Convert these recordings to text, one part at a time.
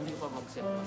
Hindi pa mag-set pa.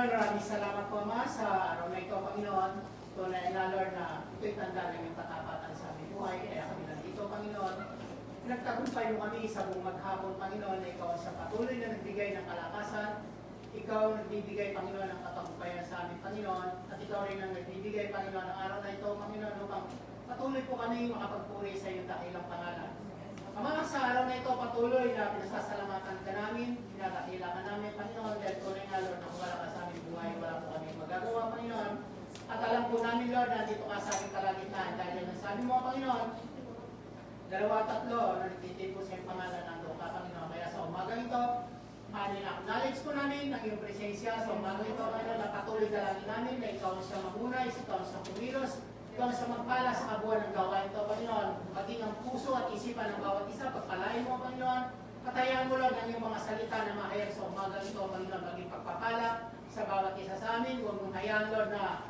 Panginoon, maraming salamat po, Ama, sa araw na ito, Panginoon. Tunay na, Lord, na ito'y tanda ng iyong katapatan sa aming buhay. Kaya kami nandito, Panginoon. Nagtagumpay mo kami sa buong maghapon, Panginoon, na ikaw sa patuloy na nagbigay ng kalakasan. Ikaw nagbibigay, Panginoon, ng katagumpayan sa amin, Panginoon. At ikaw rin ang nagbibigay, Panginoon, ng araw na ito, Panginoon, upang patuloy po kami makapagpuri sa iyong dakilang pangalan. Ama, sa araw na ito, patuloy na pinasasalamatan ka namin, pinadakila ka namin, Panginoon, dahil tunay nga, Lord, na wala ka sa aming buhay, wala po kami magagawa, Panginoon. At alam po namin, Lord, na dito ka sa aming kalagitnaan, dahil ang sabi mo, Panginoon, 2, 3, na nagtitin po sa iyong pangalan, nandun ka, Panginoon. Kaya sa umagang ito, acknowledge po namin ang iyong presensya sa umagang ito, Panginoon, na patuloy dalangin namin na ikaw ang siyang mamunay, ikaw ang siyang kumilos, ikaw sa magpala sa kabuuan ng gawain ito, Panginoon. Maging ang puso at isipan ng bawat isa, pagpalain mo, Panginoon. Patayan mo, Lord, ang iyong mga salita na mahayag sa umagang ito, Panginoon, maging pagpapala sa bawat isa sa amin. Huwag mong hayaan, Lord, na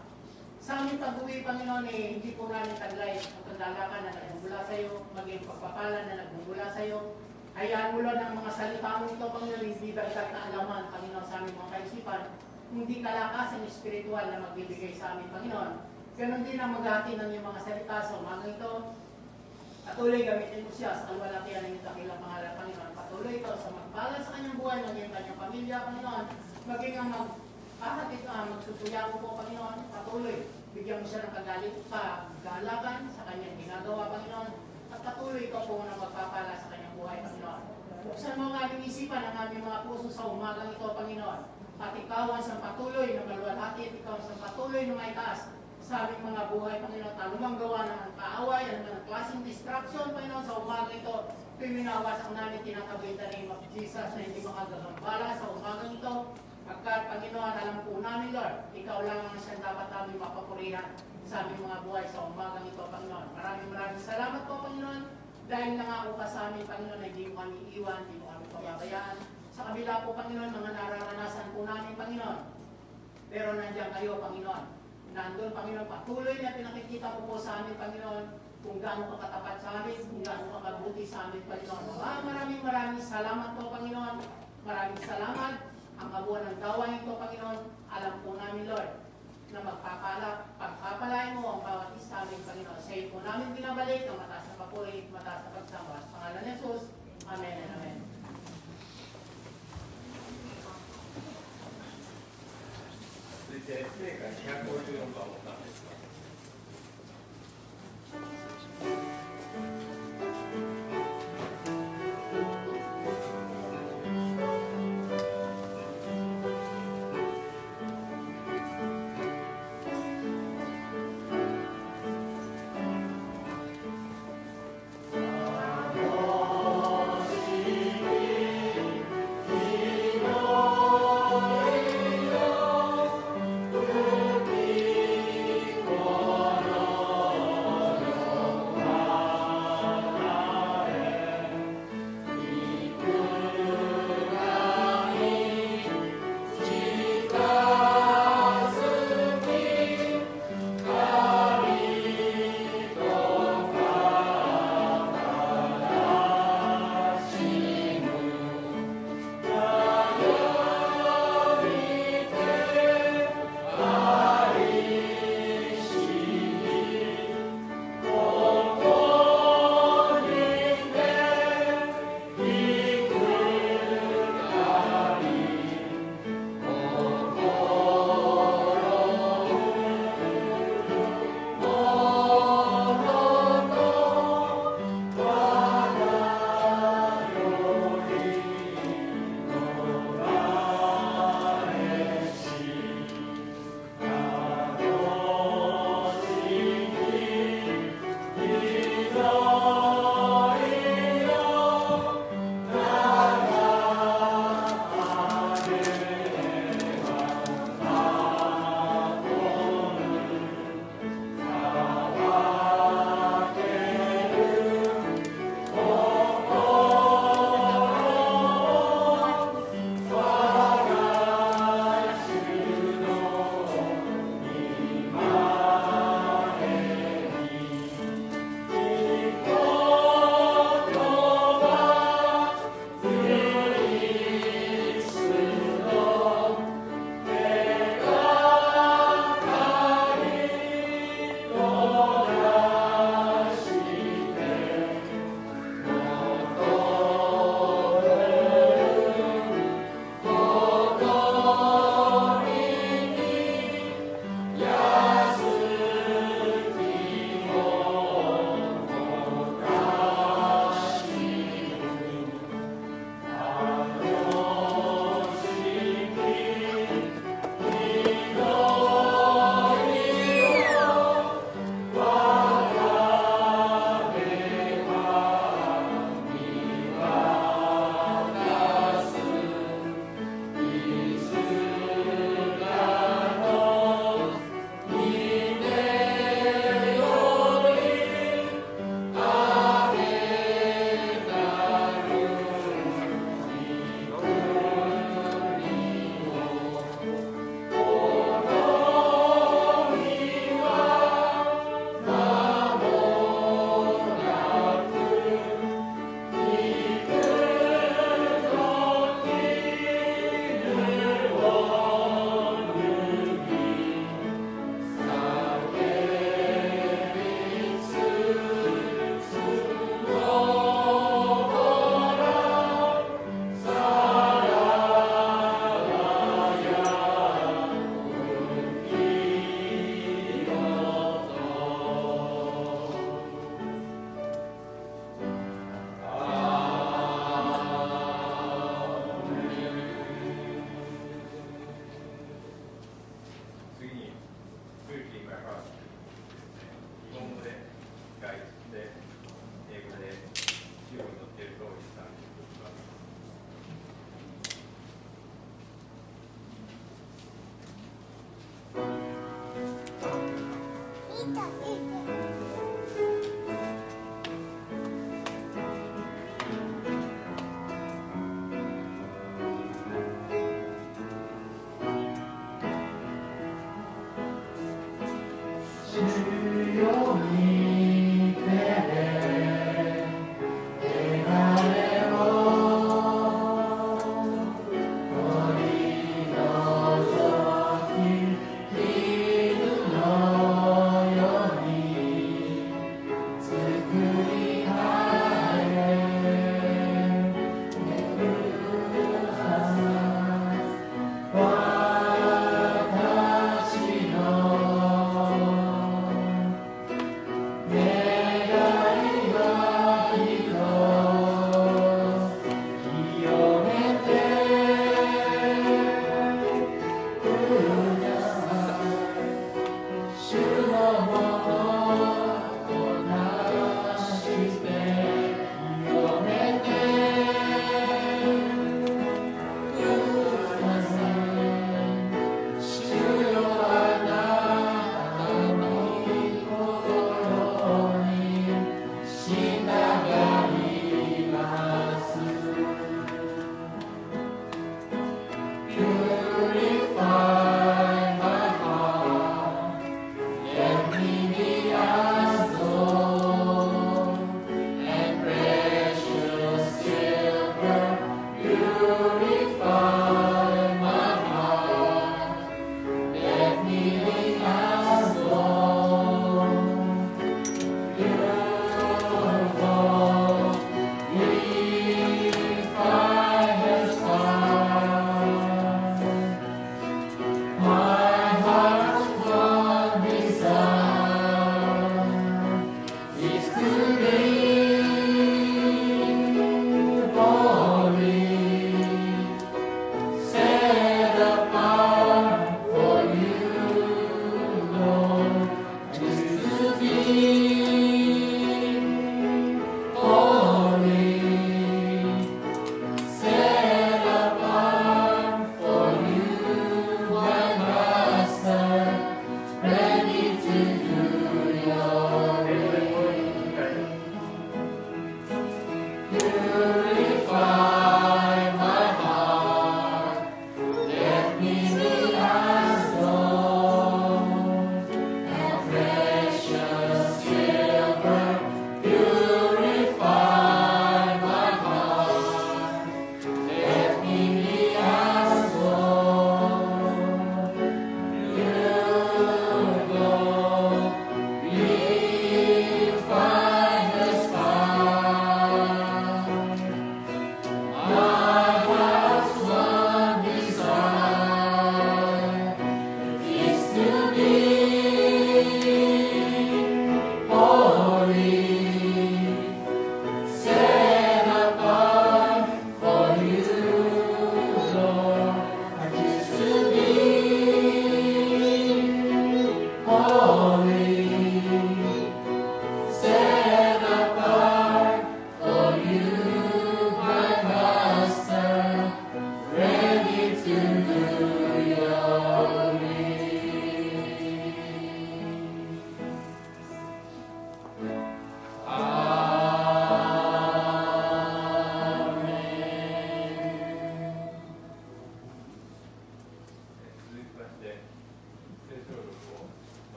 sa aming pag-uwi, Panginoon, hindi po namin taglay ang kandalakan na nagmumula sa iyo, maging pagpapala na nagmumula sa iyo. Hayaan mo, Lord, ang mga salita mo ito, Panginoon, hindi dagdag na alaman, Panginoon, sa aming mga kaisipan, hindi kalakasan espiritual na magbibigay sa amin, Panginoon. Ganon din ang maghati ng iyong mga salita sa umagang ito. Patuloy gamitin mo siya sa kalwalatian ng iyong dakilang pangalan, Panginoon. Patuloy ito sa magpala sa kanyang buhay, maging kanyang pamilya, Panginoon. Maging ang magsusuya mo po, Panginoon. Patuloy. Bigyan mo siya ng kagalakan sa kanyang ginagawa, Panginoon. At patuloy ito po na magpapala sa kanyang buhay, Panginoon. Buksan mo ang aming isipan, ang aming mga puso sa umagang ito, Panginoon. At ikaw ang patuloy na maluwalhati at ikaw ang patuloy na maitaas sa aming mga buhay, Panginoon. Anumang gawa ng kaaway, anumang klaseng distraction, Panginoon, sa umagang ito, piminawasak namin, tinatabi in the name of Jesus na hindi makagagambala sa umagang ito. Pagkat, Panginoon, alam po namin, Lord, ikaw lang ang siyang dapat namin mapapurihan sa aming mga buhay sa umagang ito, Panginoon. Maraming salamat po, Panginoon, dahil nangako ka sa amin, Panginoon, na hindi mo kami iwan, hindi mo kami pababayaan. Sa kabila po, Panginoon, mga nararanasan po namin, Panginoon. Pero nandiyan kayo, Panginoon. Nandun, Panginoon, patuloy na pinakikita mo po sa amin, Panginoon, kung gaano ka katapat sa amin, kung gaano ka mabuti sa amin, Panginoon. Maraming salamat po, Panginoon. Maraming salamat. Ang kabuuan ng gawain ito, Panginoon, alam po namin, Lord, na pagpapalain mo ang bawat isa amin, Panginoon. Sa iyo po namin binabalik ang mataas na papuri, mataas na pagsama. Sa pangalan ni Jesus, Amen and Amen.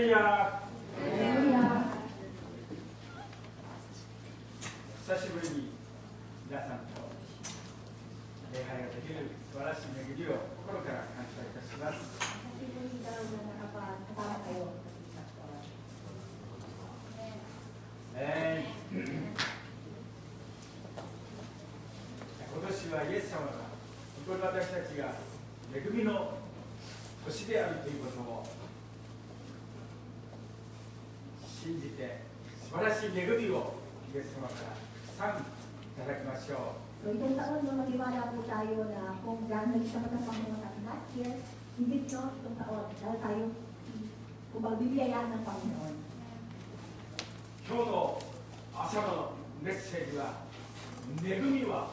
レルヤ。久しぶりに皆さんと礼拝ができる素晴らしい恵みを心から感謝いたします。今年はイエス様が本当に私たちが恵みの年であるということを信じて素晴らしい恵みをイエス様からたくさんいただきましょう。So, itong taon, no, maniwala po tayo na kung gano'n nagsamat ng Panginoon natin last year, hindi no, itong taon, dahil tayo kung magbibiyayaan ng Panginoon. 今日の朝のメッセージは、恵みは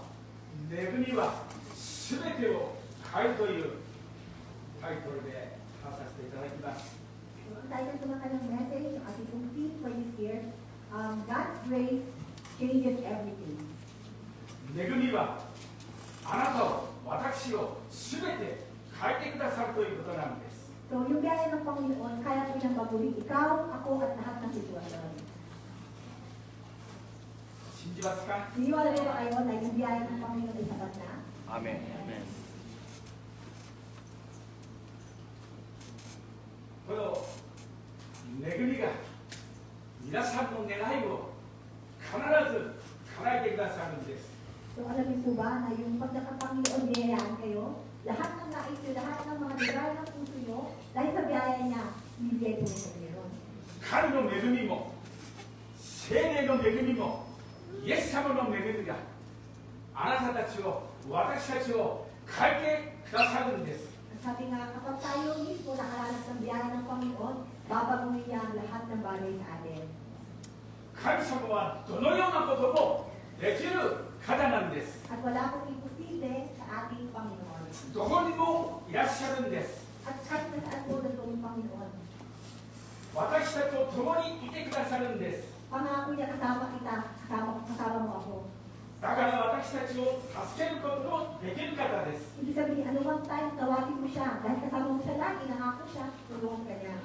すべてを変えるというタイトルで話させていただきます。 So, ang title naman ka ng message, yung ating pong theme for this year, God's grace changes everything. 恵みはあなたを、私をすべて変えてくださるということなんです。 So, yung biyaya ng Panginoon, kaya po niyang mabuling ikaw, ako, at lahat ng sitwasyon. 信じますか？ Niniwala rin kayo na yung biyaya ng Panginoon ay sapat na? Amen. Amen. この恵みが皆さんの願いを必ず叶えてくださるんです。 So, alam niyo po ba na yung pagkakapanginoon niyayaan kayo, lahat ng nais niyo, lahat ng mga desire ng puso niyo, dahil sa biyaya niya, bibigay po niyo sa Panginoon. 神の恵みも聖霊の恵みもイエス様の恵みがあなたたちを、私たちを変えてくださるんです。 Sabi nga, kapag tayo mismo nakaranas ng biyaya ng Panginoon, babaguhin niya ang lahat ng bagay sa atin. 神様はどのようなこともできる方なんです。 At wala pong imposible sa ating Panginoon. どこにもいらっしゃるんです。 At kahit nasaan po ng Panginoon, 私たちと共にいてくださるんです。 pangako niya kasama kita, kasama mo ako. だから私たちを助けることもできる方です。 Ibig sabihin, anumang time, tawagin mo siya. Dahil kasama mo siya lagi, nangako siya, tulungan ka niya.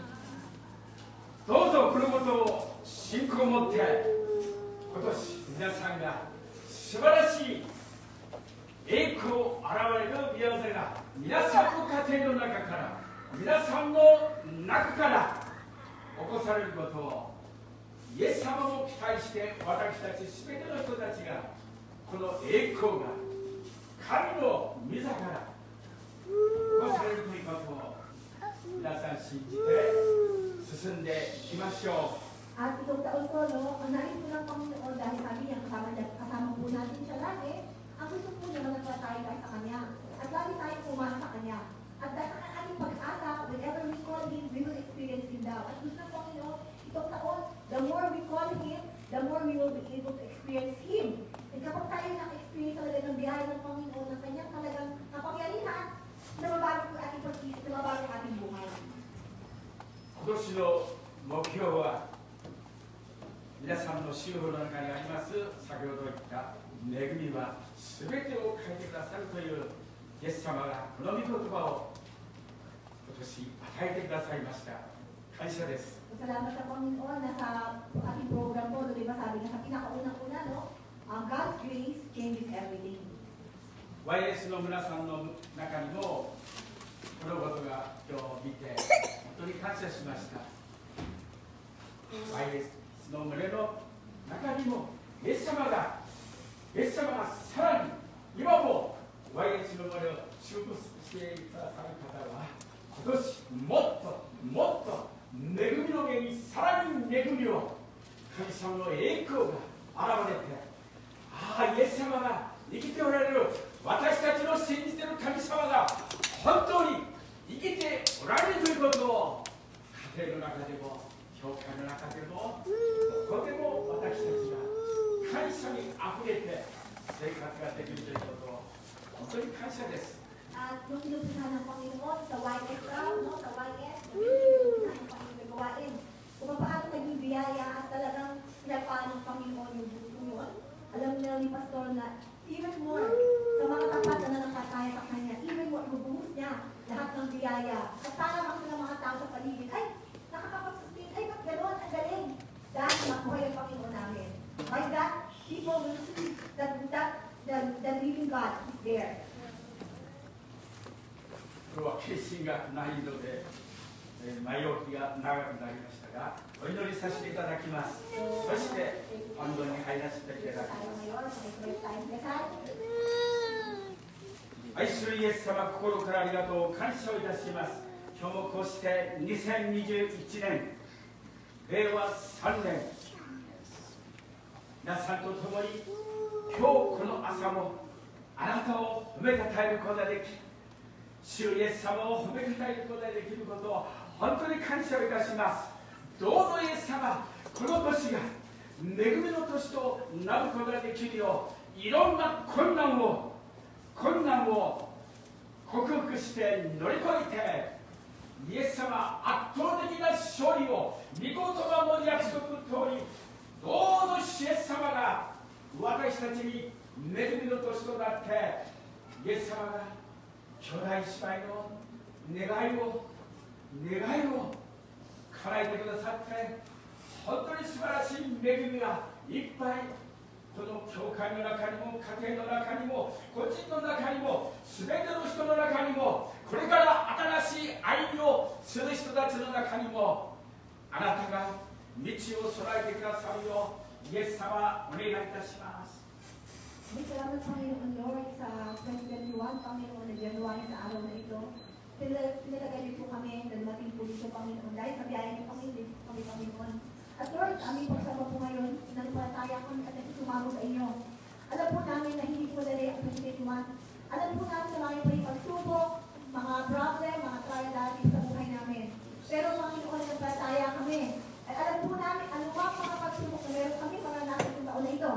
どうぞこのことを信仰を持って今年皆さんが素晴らしい栄光を現れる宮座が皆さんの家庭の中から皆さんの中から起こされることをイエス様も期待して私たち全ての人たちがこの栄光が神の御座から起こされるということを皆さん信じて進んでいきましょう。 At itong taon po, no, ang nais po ng Panginoon dahil sabi niya, kasama po natin siya lagi, ang gusto po niya tayo sa Kanya. At lagi tayo pumasa sa Kanya. At dahil ang ating pag-asa, whenever we call Him, we will experience Him daw. At gusto ng Panginoon, itong taon, the more we call Him, the more we will be able to experience Him. At kapag tayo naka-experience talaga ng biyaya ng Panginoon, ng Kanyang talagang kapangyarihan, nababago po ating pag-isip, nababago ang ating buhay. 今年の目標は皆さんの宗法の中にあります先ほど言った恵みは全てを変えてくださるというイエス様がこの御言葉を今年与えてくださいました。感謝です。 Salamat sa Panginoon na sa ating program po, no, diba sabi nga sa pinakaunang-una, no, God's grace changes everything. YS の皆さんの中にもこのことが今日見て本当に感謝しました。 YS の群れの中にもイエス様がさらに今も YS の群れを祝福してくださる方は今年もっともっと恵みの上にさらに恵みを神様の栄光が現れて、ああイエス様が生きておられる私たちの信じている神様が本当に生きておられるということを家庭の中でも教会の中でもどこでも私たちが感謝にあふれて生活ができるということを本当に感謝です。 At yung sinusunan ng Panginoon sa YS daw, no, sa YS, yung sinusunan ng Panginoon gawain. Kung paano naging biyaya at talagang pinapaan ng Panginoon yung buto yun. Alam nila ni Pastor na even more sa mga tapat na nakakaya sa Kanya, even more, bubuhos niya lahat ng biyaya. At para mga mga tao sa paligid, ay, nakakapag-sustain By that, people will see that the living God is there. これは決心がないので、前置きが長くなりましたが、お祈りさせていただきます。そして本堂に入らせていただきます。愛するイエス様、心からありがとう、感謝をいたします。今日もこうして2021年、令和3年、皆さんと共に今日この朝もあなたを褒めたたえることができ、主イエス様を褒めたたえることができることを本当に感謝をいたします。どうぞイエス様、この年が恵みの年となることができるよう、いろんな困難を克服して乗り越えて、イエス様圧倒的な勝利を御言葉の約束通り、どうぞイエス様が私たちに恵みの年となって、イエス様が兄弟姉妹の願いを叶えてくださって、本当に素晴らしい恵みがいっぱいこの教会の中にも家庭の中にも個人の中にも全ての人の中にも、これから新しい歩みをする人たちの中にも、あなたが道を備えてくださるようイエス様お願いいたします。Salamat Panginoon Lord sa 2021, Panginoon, na January sa araw na ito. Pinalagay niyo po kami na dumating po dito, Panginoon, dahil sa biyaya niyo kami, Panginoon. At Lord, aming pagsama po ngayon, nagpalataya kami at nagsumamo sa inyo. Alam po namin na hindi po madali ang 2021. Alam po namin na mga pa yung pagsubok, mga problem, mga trial natin sa buhay namin. Pero Panginoon, nagpalataya kami. At alam po namin, ano mga pagsubok na meron kami mga natin yung taon na ito.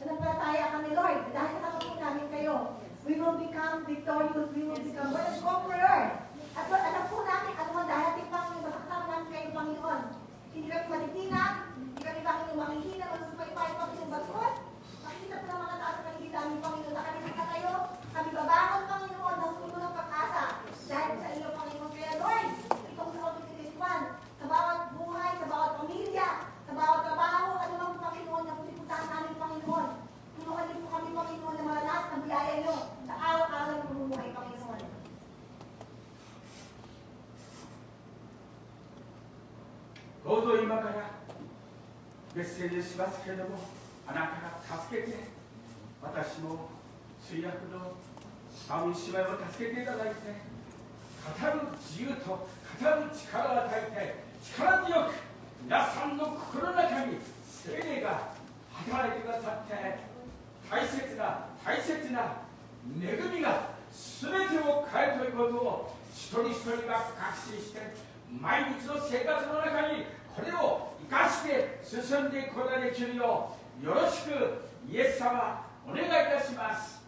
Nagpalataya kami, Lord, dahil nakapag po namin kayo. We will become victorious, we will become more than conqueror. At Lord, alam po namin, ano ang darating Panginoon, makakasama namin kayo, Panginoon. Hindi kami matitinag, hindi kami Panginoon manghihina, magsusupaybay, Panginoon bastos. Makikita po ng mga taas na hindi namin, Panginoon, na kami kayo, kami babangon, Panginoon, ng puno ng pag-asa. Dahil sa iyo, Panginoon, kaya Lord, itong sa 2021, sa bawat buhay, sa bawat pamilya, sa bawat trabaho, ano lang po, Panginoon, na pusipuntahan namin, Panginoon. Tulungan niyo po kami, Panginoon, na mga lahat ng biyaya niyo sa araw-araw ng pamumuhay, Panginoon. どうぞ今からメッセージしますけれども、あなたが助けて、私も通訳の青見姉妹を助けていただいて、語る自由と語る力を与えて、力強く皆さんの心の中に聖霊が働いてくださって、大切な恵みが全てを変えるということを一人一人が確信して、毎日の生活の中にこれを生かして進んでいくことができるよう、よろしくイエス様お願いいたします。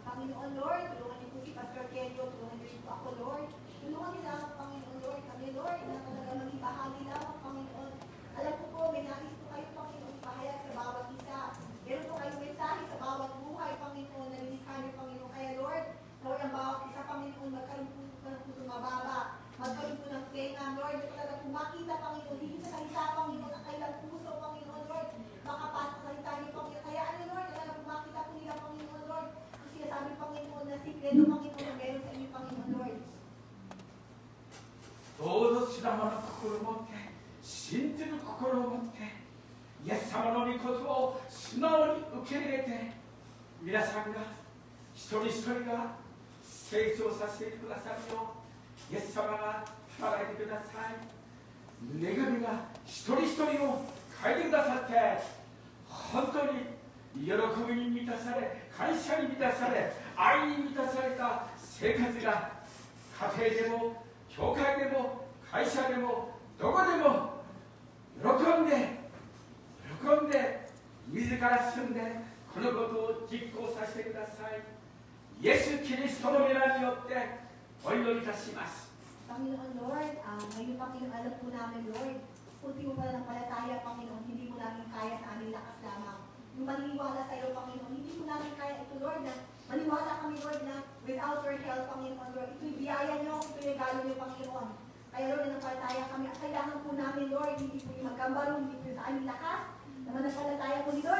Panginoon Lord, tulungan niyo po si Pastor Kelio, tulungan niyo po ako Lord. Tulungan niyo lang Panginoon Lord, kami Lord, na talaga maging bahagi lamang Panginoon. Alam ko po, may nais po kayo Panginoon ipahayag sa bawat isa. Meron po kayong mensahe sa bawat buhay Panginoon na lilikha niyo Panginoon. Kaya Lord, Lord, ang bawat isa Panginoon, magkaroon po ng pusong mababa. Magkaroon po ng tenga, Lord, na talaga po makita Panginoon, hindi sa salita Panginoon, ang kailang puso Panginoon Lord, makapasok sa salita niyo Panginoon. Kaya ano Lord, talaga po makita po nila Panginoon Lord, ang sinasabi Panginoon na sikreto Panginoon na meron sa inyo Panginoon Lord. どうぞ素直な心を持って、信じる心を持って、イエス様の御言葉を素直に受け入れて、皆さんが一人一人が成長させてくださるよう、イエス様が働いてください。恵みが一人一人を変えてくださって、本当に喜びに満たされ、感謝に満たされ、愛に満たされた生活が家庭でも教会でも会社でもどこでも喜んで自ら住んでこのことを実行させてください。イエス・キリストの皆によってお祈りいたします。 Panginoon Lord, ngayon Panginoon, alam po namin Lord, kunti mo pala ng palataya Panginoon, hindi mo namin kaya sa aming lakas lamang. Yung maniniwala sa iyo Panginoon, hindi mo namin kaya ito Lord, na maniwala kami Lord na without your help Panginoon Lord, ito'y biyaya niyo, ito'y regalo niyo Panginoon. Kaya Lord, nagpalataya kami at kailangan po namin Lord, hindi po yung magkambaro, hindi po sa aming lakas, na manampalataya po ni Lord.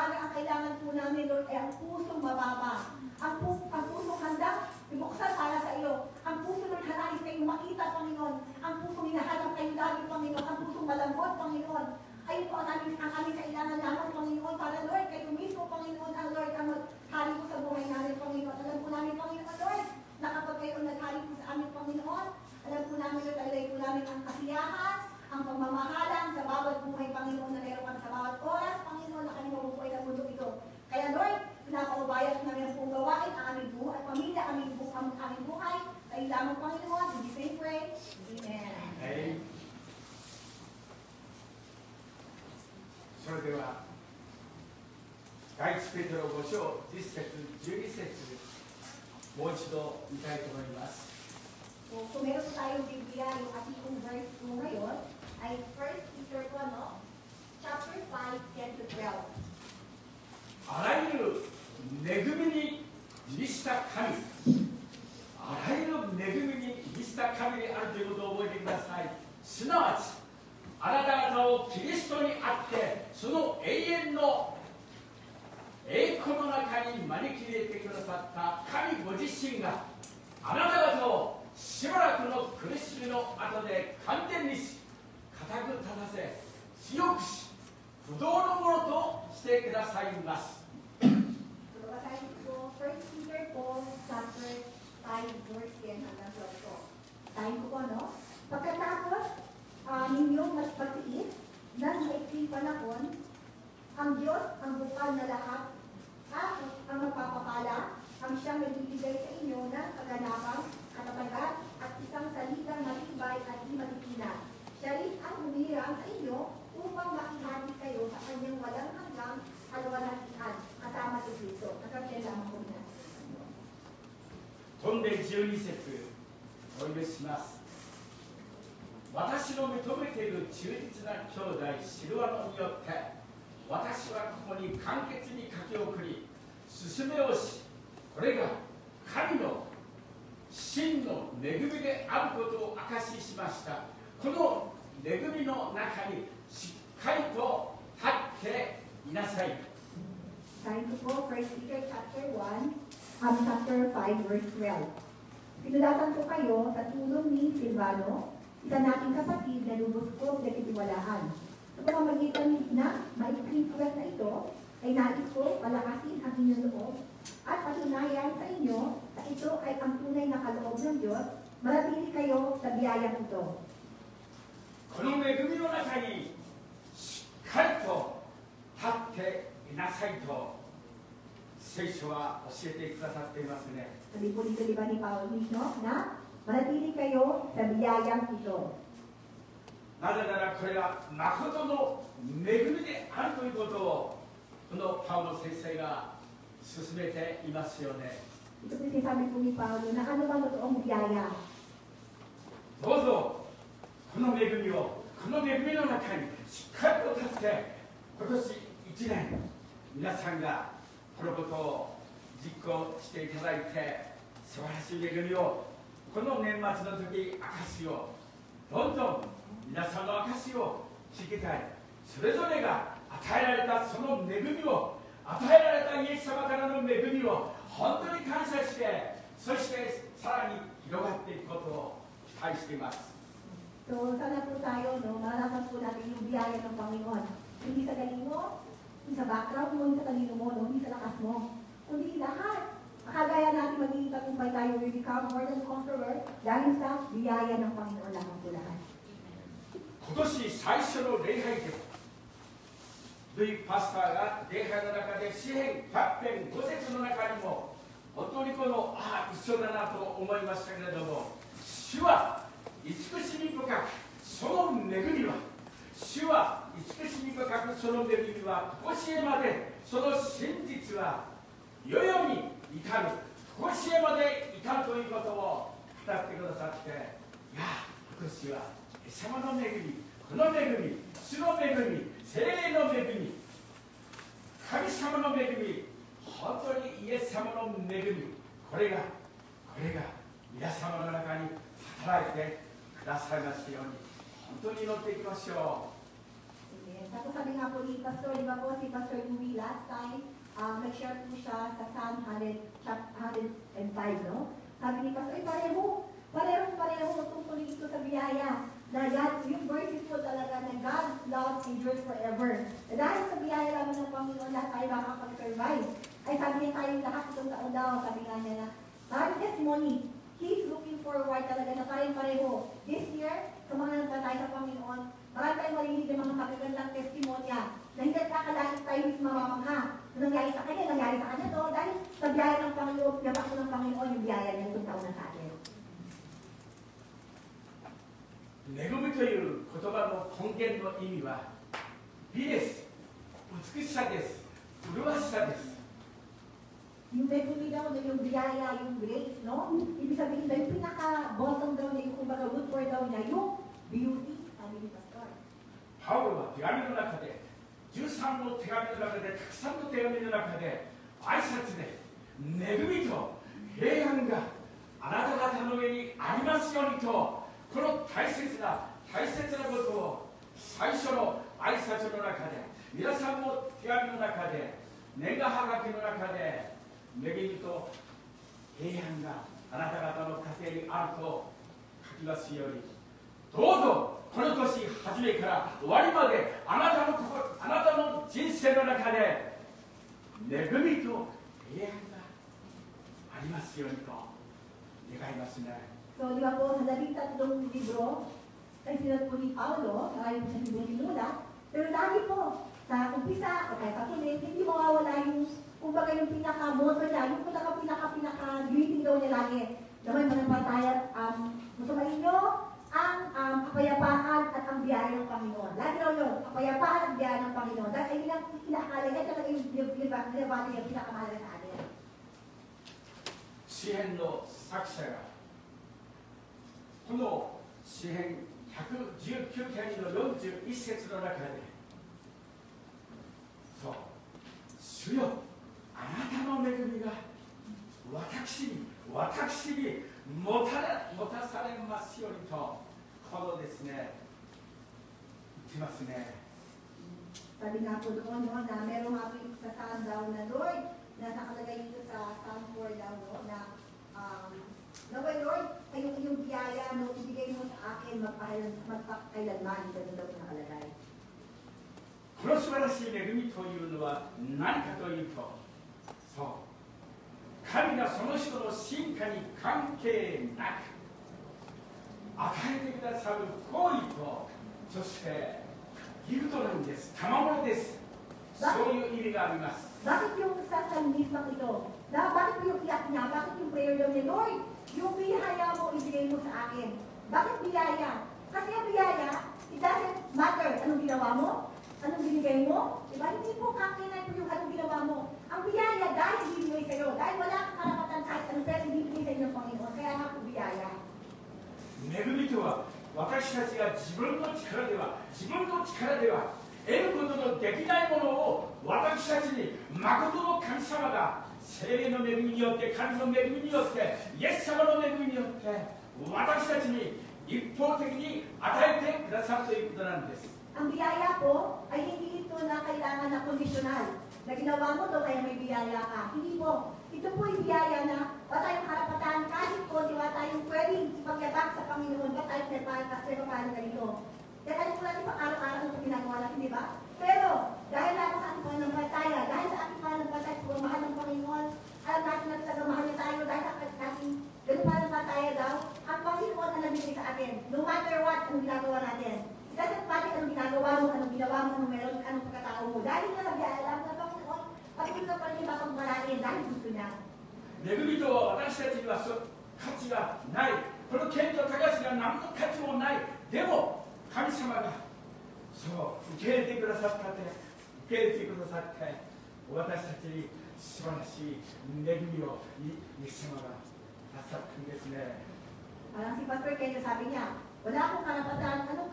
umaga, ang kailangan po namin, Lord, ay ang pusong mababa. Ang pusong handang buksan para sa iyo. Ang puso, Lord, hanais kayong makita, Panginoon. Ang pusong hinahanap kayong lagi, Panginoon. Ang pusong malambot, Panginoon. Ayun po ang aming kailangan naman, Panginoon, para, Lord, kayo mismo, Panginoon, ang Lord, ang maghari po sa buhay namin, Panginoon. Alam po namin, Panginoon, Lord, na kapag kayo naghari po sa amin, Panginoon, alam po namin, Lord, alay po namin ang kasiyahan, ang pagmamahalan sa bawat buhay, Panginoon, na meron kami sa bawat oras, Panginoon, na kami mabubuhay ng mundo ito. Kaya, Lord, pinapaubayan namin ang pong gawain, ang aming buhay, pamilya, aming buhay, ay lamang, Panginoon, in Jesus' name pray. Amen. Amen. それでは第一ペテロ5章10節12節もう一度見たいと思います。 So, kung meron tayong Biblia, yung ating verse po ngayon ay 1 Peter 1, chapter 5, 10 to 12. あらゆる恵みに満ちた神、あらゆる恵みに満ちた神であるということを覚えてください。すなわちあなた方をキリストにあってその永遠の栄光の中に招き入れてくださった神ご自身があなた方をしばらくの苦しみの後で完全にし固く立たせ強くし不動のものとしてくださいます。 So, basahin ko 1 Peter 4, chapter 5, verse 10 hanggang 12 po. Basahin ko po, no? Pagkatapos ninyong magpatiis ng maikling panahon, ang Diyos, ang bukal na lahat, at ang magpapapala, ang siyang nagbibigay sa inyo ng kaganapang, katatagan, at isang salitang matibay at di matitinag. Siya rin ang humirang sa inyo upang makihati kayo sa kanyang walang hanggang kalwalhatian, kasama si Kristo. Nakakaya lamang po na. 飛んで12節お読みします。私の認めている忠実な兄弟シルワノによって私はここに簡潔に書き送り進めをし、これが神の真の恵みであることを証ししました。この恵みの中にしっかりと立っていなさい。 Time to go, 1 Peter chapter 1, chapter 5, verse 12. Pinulatan ko kayo sa tulong ni Silvano, isa nating kapatid na lubos ko pinagtitiwalaan. Sa pamamagitan na maikling sulat na ito, ay nais ko palakasin ang inyong loob at patunayan sa inyo na ito ay ang tunay na kaloob ng Diyos, manatili kayo sa biyayang ito. この恵みの中にしっかりと立っていなさいと聖書は教えてくださっていますね。 Sabi po dito, di ba ni Paul mismo, na manatili kayo sa biyayang ito. なぜならこれは誠の恵みであるということをこのパウロ先生が進めていますよね。 Ito po sinasabi po ni Paulo na ano bang totoong biyaya? どうぞこの恵みをこの恵みの中にしっかりと立って今年1年皆さんがこのことを実行していただいて素晴らしい恵みをこの年末の時証をどんどん皆さんの証を聞きたい。それぞれが与えられたその恵みを与えられたイエス様からの恵みを本当に感謝してそしてさらに広がっていくことを期待しています。 So, sana po tayo, no, maranasan po natin yung biyaya ng Panginoon. Hindi sa galing mo, hindi sa background mo, hindi sa talino mo, no, hindi sa lakas mo. Kundi lahat. Akagaya natin magiging tagumpay tayo, we become more than conqueror dahil sa biyaya ng Panginoon lamang po lahat. 今年最初の礼拝でルイパスターが礼拝の中で詩編100編5節の中にも本当にこの一緒だなと思いましたけれども、主は慈しみ深くその恵みは主は慈しみ深くその恵みは常しえまでその真実は世々に至る常しえまで至るということを語ってくださって、いや今年はイエス様の恵み、この恵み、主の恵み、聖霊の恵み、神様の恵み、本当にイエス様の恵み、これが皆様の中に働いてくださいますように本当に祈っていきましょう。 Amen. Tapos sabi nga po ni Pastor, di ba ba po si Pastor Louie last time, nag-share po siya sa Psalm 105, no? Sabi ni Pastor, pareho tungkol ito sa biyaya. Na God, yung verses po talaga na God's love endures forever. Na dahil sa biyaya lamang ng Panginoon, lahat tayo makakapag-survive. Ay sabi niya tayong lahat itong taon daw, sabi nga niya na, maraming testimony, He's looking forward talaga na pareho. This year, sa mga nagtatay sa Panginoon, marami tayong marinig ng mga magagandang testimonya na hindi kakalain tayo mismo mamamangha. Nangyari sa kanya to, dahil sa biyaya ng Panginoon, pinabak ko ng Panginoon yung biyaya niya itong taon na sa atin. 恵みという言葉の根源の意味は美です、美しさです、麗しさです。 Yung megumi daw na yung biyaya, yung grace, no? Ibig sabihin daw, yung pinaka-bottom daw niya, yung kumbaga root word daw niya, yung beauty, sabi ni Pastor. パウロは手紙の中で、13の手紙の中で、たくさんの手紙の中で、挨拶で、恵みと平安があなた方の上にありますようにと、この大切なことを最初の挨拶の中で、皆さんの手紙の中で、年賀はがきの中で、恵みと平安があなた方の家庭にあると書きますように、どうぞこの年初めから終わりまであなたの人生の中で恵みと平安がありますようにと願いますね。 So, di ba po, sa 13 libro, ay sinulat po ni Paulo, marami po siya libro sinulat, pero lagi po, sa umpisa, o kaya sa tuloy, hindi mawawala yung, kumbaga yung pinaka-moto niya, yung pinaka-greeting daw niya lagi, na may mananampalataya, gustumain nyo ang kapayapaan at ang biyaya ng Panginoon. Lagi daw yun, kapayapaan at biyaya ng Panginoon. Dahil ay nilang kinakala niya, talaga yung binabati niya pinakamahalaga sa atin. 詩編の作者がこの詩編119編の41節の中で、そう、主よ、あなたの恵みが私にもたされますようにと、このですね、言ってますね。 Sabi nga po doon, no, na meron nga po yung sa Psalm daw na Lord, na nakalagay dito sa Psalm 4 daw, no, na Lord, yung biyaya, no, ibigay mo sa akin magpakailanman, ganun daw nakalagay. この素晴らしい恵みというのは何かというと、そう、神がその人の進化に関係なく与えてくださる行為と、そしてギフトなんです、賜物です。そういう意味があります。 Bakit yung sa salmismang ito? Bakit yung iyak niya? Bakit yung prayer daw niya? Lord, yung biyaya mo, ibigay mo sa akin. Bakit biyaya? Kasi ang biyaya, it doesn't matter anong ginawa mo, anong binigay mo. Diba? Hindi po kakinan po yung anong ginawa mo. Ang biyaya dahil binigay sa'yo. Dahil wala kang karapatan kahit anong pero binigay sa'yo ng Panginoon. Kaya nga po biyaya. 恵みとは、私たちが自分の力では得ることのできないものを私たちに誠の神様が聖霊の恵みによって、神の恵みによって、イエス様の恵みによって私たちに一方的に与えてくださるということなんです。 Ang biyaya po ay hindi ito na kailangan na conditional. Na ginawa mo to kaya may biyaya ka. Hindi po. Ito po yung biyaya na wala tayong karapatan kahit po di wala tayong pwedeng ipagyabak sa Panginoon. Ba't tayo pinapano na dito? Kaya alam ko natin pang araw-araw ito ginagawa natin, di ba? Pero dahil natin sa ating pananampalataya, dahil sa ating pananampalataya, kung mahal ng Panginoon, alam natin na talaga mahal niya tayo dahil sa ating ganun pananampalataya daw, ang Panginoon ang nabigay sa atin. No matter what, anong ginagawa natin. It doesn't matter anong ginagawa mo, anong meron, anong pagkatao mo. Dahil nga biyaya lang ng Panginoon, patuloy na pa rin mapagmalain dahil gusto niya. 恵みとは私たちには価値がない。この権利と高しが何の価値もない。でも神様がそう受け入れてくださって、私たちに素晴らしい恵みをイエス様がなさったんですね。 Parang si Pastor Kenyo sabi niya, wala akong karapatan, anong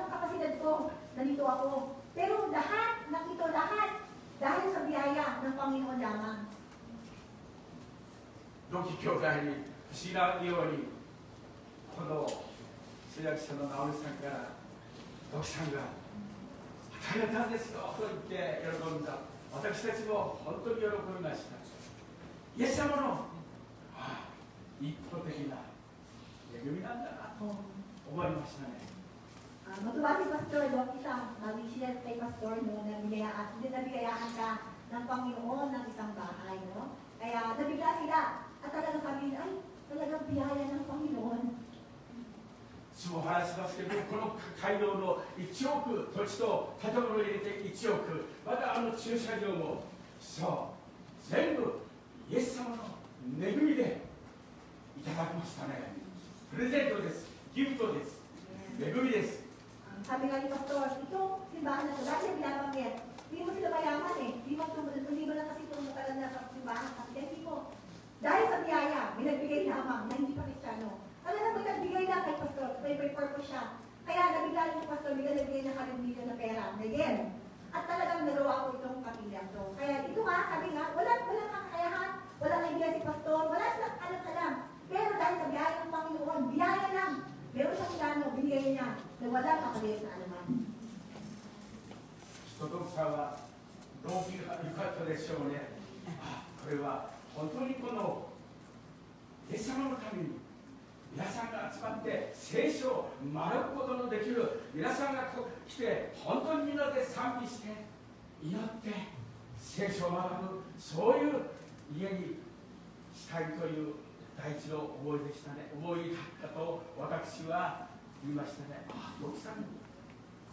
kapasidad ko, nandito ako. Pero lahat, dahil sa biyaya ng Panginoon lamang. ロキ兄弟に不思議なように、この通訳者の直美さんから、ロキさんが大変ですよと言って喜んだ。私たちも本当に喜びました。イエス様の一方的な恵みなんだなと思いましたね。Matuwa si Pastor, isang mag-share kay Pastor no, na nabigayaan ka ng Panginoon ng isang bahay. No? Kaya nabigla sila at talagang sabi nila, ay, talagang biyaya ng Panginoon. いつも話しますけど、この街道の1億、土地と建物を入れて1億、また駐車場も、そう、全部イエス様の恵みでいただきましたね。プレゼントです、ギフトです、恵みです。Sabi nga ni Pastor, itong simbahan na ito, dahil binabanggit, hindi mo sila mayaman eh, hindi mo lang kasi itong matagal na sa simbahan, kasi hindi mo. Dahil sa biyaya, binagbigay lamang na hindi pa Kristiyano. Talagang binagbigay lang kay Pastor, may purpose siya. Kaya nabigla ni Pastor, binagbigay na kalimbigan na pera, again. At talagang nagawa ko itong pamilya to. Kaya ito nga, sabi nga, walang kakayahan, walang idea si Pastor, wala silang alam-alam. Pero dahil sa biyaya ng Panginoon, biyaya lang. Meron siyang plano, binigay niya na wala kakaliit na alaman. 人とさんは動機が良かったでしょうね。これは本当にこのイエス様のために皆さんが集まって聖書を学ぶことのできる皆さんが来て本当にみんなで賛美して祈って聖書を学ぶそういう家にしたいという第一の思いでしたね。思いだったと私は言いましたね。ヨキさんの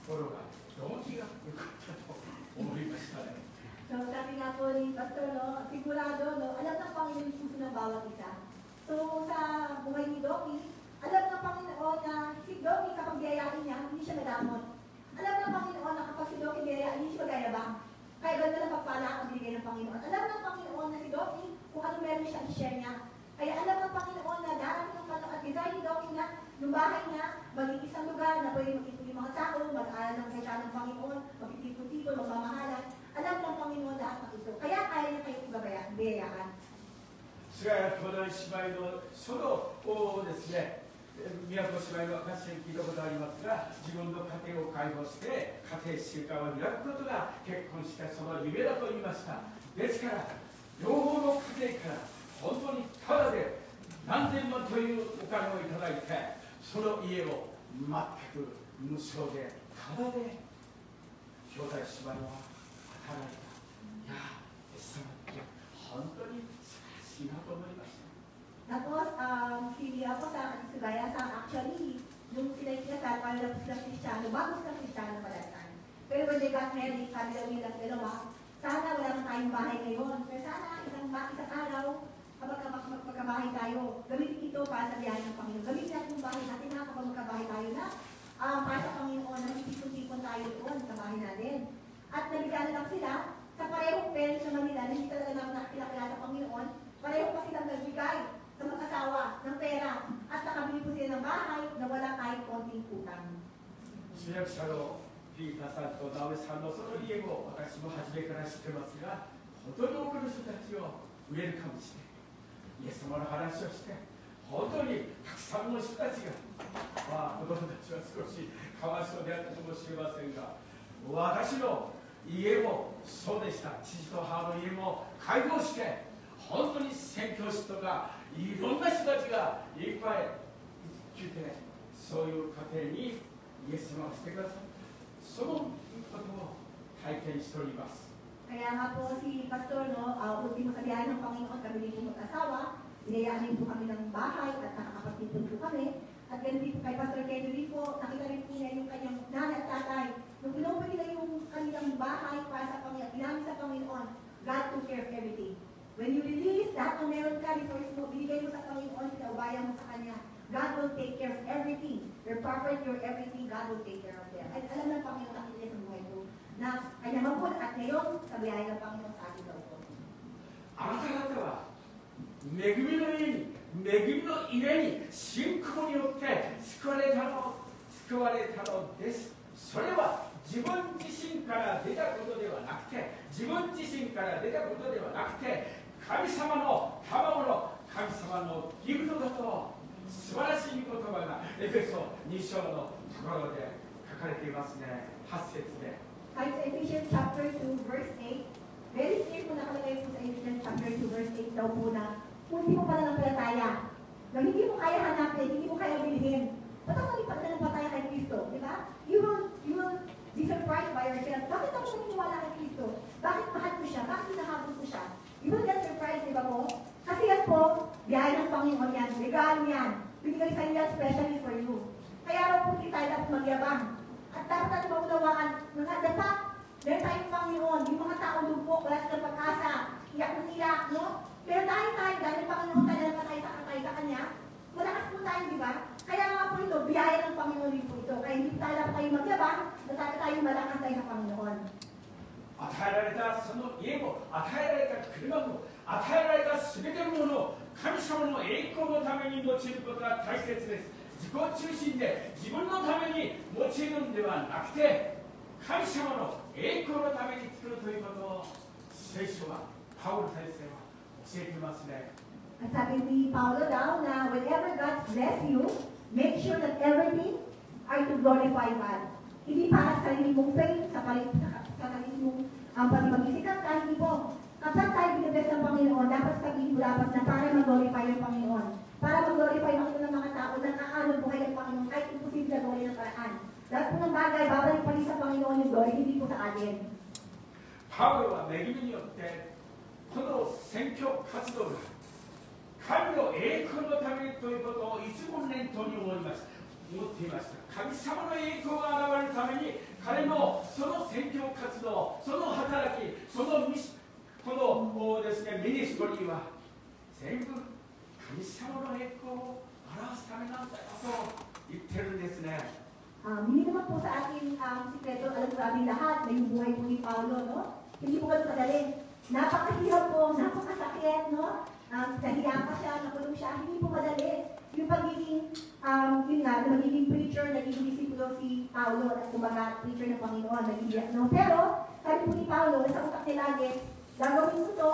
心が動機が良かったと思いましたね。So sabi nga po ni Pastor, no, sigurado, no, alam ng Panginoon yung puso ng bawat isa. So sa buhay ni Doki, alam ng Panginoon na si Doki kapag biyayain niya, hindi siya nadamot. Alam ng Panginoon na kapag si Doki biyayain, hindi siya magayabang. Kaya ganda lang pagpala ang binigay ng Panginoon. Alam ng Panginoon na si Doki, kung ano meron siya, i-share niya. Kaya alam ng Panginoon na darating ng panahon at design ni Doki na yung bahay niya, maging isang lugar na pwede magtipon yung mga tao, mag-aaral ng salita ng Panginoon, magtitipon-tipon, magmamahalan. Alam ng Panginoon lahat ng ito. Kaya kaya niya kayong biyayaan. 菅谷兄弟姉妹の書道をですね、宮古姉妹の歌詞に聞いたことありますが、自分の家庭を解放して家庭習慣を開くことが結婚したその夢だと言いました。ですから両方の家庭から本当にただで何千万というお金をいただいて、その家を全く無償でただで兄弟姉妹は働いた。いや、イエス様って本当に素晴らしいなと思いました。 Tapos, si ako sa Sugaya sa actually, yung sila ikinasal, para lang sila Kristiyano, bago sila Kristiyano palatan. Pero when they got married, sabi daw nilang dalawa, sana wala nang tayong bahay ngayon. Pero sana isang araw, kapag magkabahay tayo, gamitin ito para sa biyahe ng Panginoon. Gamitin natin yung bahay natin na kapag magkabahay tayo na, para sa Panginoon, na tipon-tipon tayo doon sa bahay natin. At nabigyan lang sila, sa parehong parents naman nila, hindi talaga naman nakakilala sa Panginoon, pareho pa silang nagbigay sa mag-asawa ng pera at nakabili po sila ng bahay na wala kahit konting utang. 主役者のピーターさんとナオメさんのその家も私も初めから知ってますが、本当に多くの人たちをウェルカムして、イエス様の話をして、本当にたくさんの人たちが、子供たちは少しかわいそうであったかもしれませんが、私の家もそうでした。父と母の家も開放して、本当に宣教師とかいろんな人たちがいっぱい来て、そういう家庭にイエス様がしてください。そのことを体験しております。 Kaya nga po si Pastor, no, ultimo sabihan ng Panginoon, kami din po mag-asawa, inayaan po kami ng bahay at nakakapagtipon po kami. At ganun din po kay Pastor Kennedy po, nakita rin po niya yung kanyang nanay at tatay. Nung pinuha nila yung kanilang bahay para sa Panginoon, ginamit sa Panginoon, God took care of everything. When you release, lahat ng meron ka, resource mo, binigay mo sa Panginoon, pinaubayan mo sa Kanya, God will take care of everything. Your property, your everything, God will take care of them. At alam ng Panginoon, nakita sa buhay mo, na kanya mapun at ngayon, sa biyaya ng Panginoon sa ating daw po. あなた方は恵みの家に、恵みの家に信仰によって救われたのです。それは自分自身から出たことではなくて、自分自身から出たことではなくて、神様の賜物、神様のギフトだと素晴らしい言葉がエペソ2章のところで書かれていますね。8節で。kahit sa Ephesians chapter 2, verse 8, very clear po nakalagay po sa Ephesians chapter 2, verse 8 daw po na kung hindi mo pananampalataya, na hindi mo kaya hanapin, hindi mo kaya bilhin, ba't ako pananampalataya kay Kristo? Di ba? You will be surprised by yourself. Bakit ako naniniwala kay Kristo? Bakit mahal ko siya? Bakit hinahabol ko siya? You will get surprised, di ba po? Kasi yan po, biyaya ng Panginoon yan, regalo yan. Binigay sa iyo especially for you. Kaya raw po hindi tayo dapat magyabang. At dapat natin maunawaan, mga dapat, meron tayong Panginoon, yung mga tao lubok, wala silang pag-asa, iyak ng iyak, no? Pero dahil ng Panginoon tayo na tayo sa Kanya, malakas po tayo, di ba? Kaya nga po ito, biyaya ng Panginoon din po ito. Kaya hindi tayo dapat tayo magyabang, dapat tayo malakas tayo sa Panginoon. 与えられたその家も、与えられた車も、与えられたすべてのものを神様の栄光のために用いることが大切です。自己中心で自分のために用いるのではなくて、神様の栄光のために作るということを聖書は、パウロ先生は教えていますね。 At sabi ni Paulo daw na whenever God bless you, make sure that everything are to glorify God. Hindi para sa sarili mong faith, sa sarili mong pag-ibig-isikat, hindi po. Kapag tayo binibes ng Panginoon, dapat sabihin mo dapat na para mag-glorify yung Panginoon. Para mag-glorify ng mga tao na nakaalog buhay ng Panginoon, kahit imposible na gawin ng paraan. Lahat po ng bagay, babalik pa rin sa Panginoon yung glory, hindi po sa atin. パウロは恵みによってこの宣教活動が神の栄光のためということをいつも念頭に思っていました。神様の栄光が現れるために彼のその宣教活動、その働き、そのこのですね、ミニストリーは全部神様の栄光を表すためなんだよと言ってるんですね。 Hindi naman po sa ating sikreto, alam ko aming lahat na yung buhay po ni Paulo, no? Hindi po ganun kadali. Napakahirap po, napakasakit, no? Kahiya pa siya, nakulong siya, hindi po madali. Yung pagiging, magiging preacher, nagiging disipulo si Paulo, at kumbaga, preacher ng Panginoon, nagiging, no? Pero, sabi po ni Paulo, sa utak niya lagi, gagawin ko to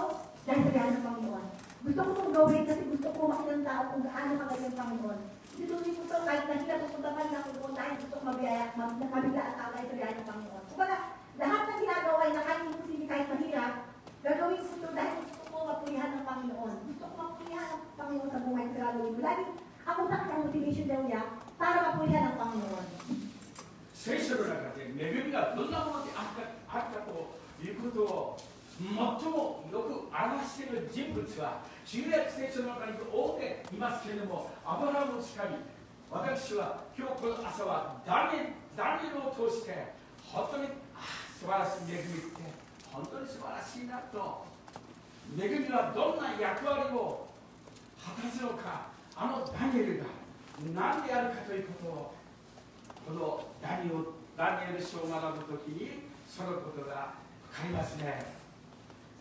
dahil sa biyahe ng Panginoon. Gusto ko itong gawin kasi gusto ko makita ng tao kung gaano kagaling ng Panginoon. Ituloy ko ito kahit na sila pupunta man na kung dahil gusto ko mabigla at tao dahil sa biyahe ng Panginoon. Kumbaga, lahat ng ginagawa ay na kahit hindi kahit mahirap, gagawin ko ito dahil gusto ko mapulihan ng Panginoon. Gusto ko mapulihan ng Panginoon sa buhay ko gagawin ko. Lagi, ang utak ng motivation daw niya para mapulihan ng Panginoon. 聖書の中で恵みがどんなものであったということを最もよく表している人物は旧約聖書の中に多くいますけれども、アブラハムしかり、私は今日この朝はダニエルを通して本当に素晴らしい恵みって本当に素晴らしいなと、恵みはどんな役割を果たすのか、あのダニエルが何であるかということをこのダニエル書を学ぶときにそのことが分かりますね。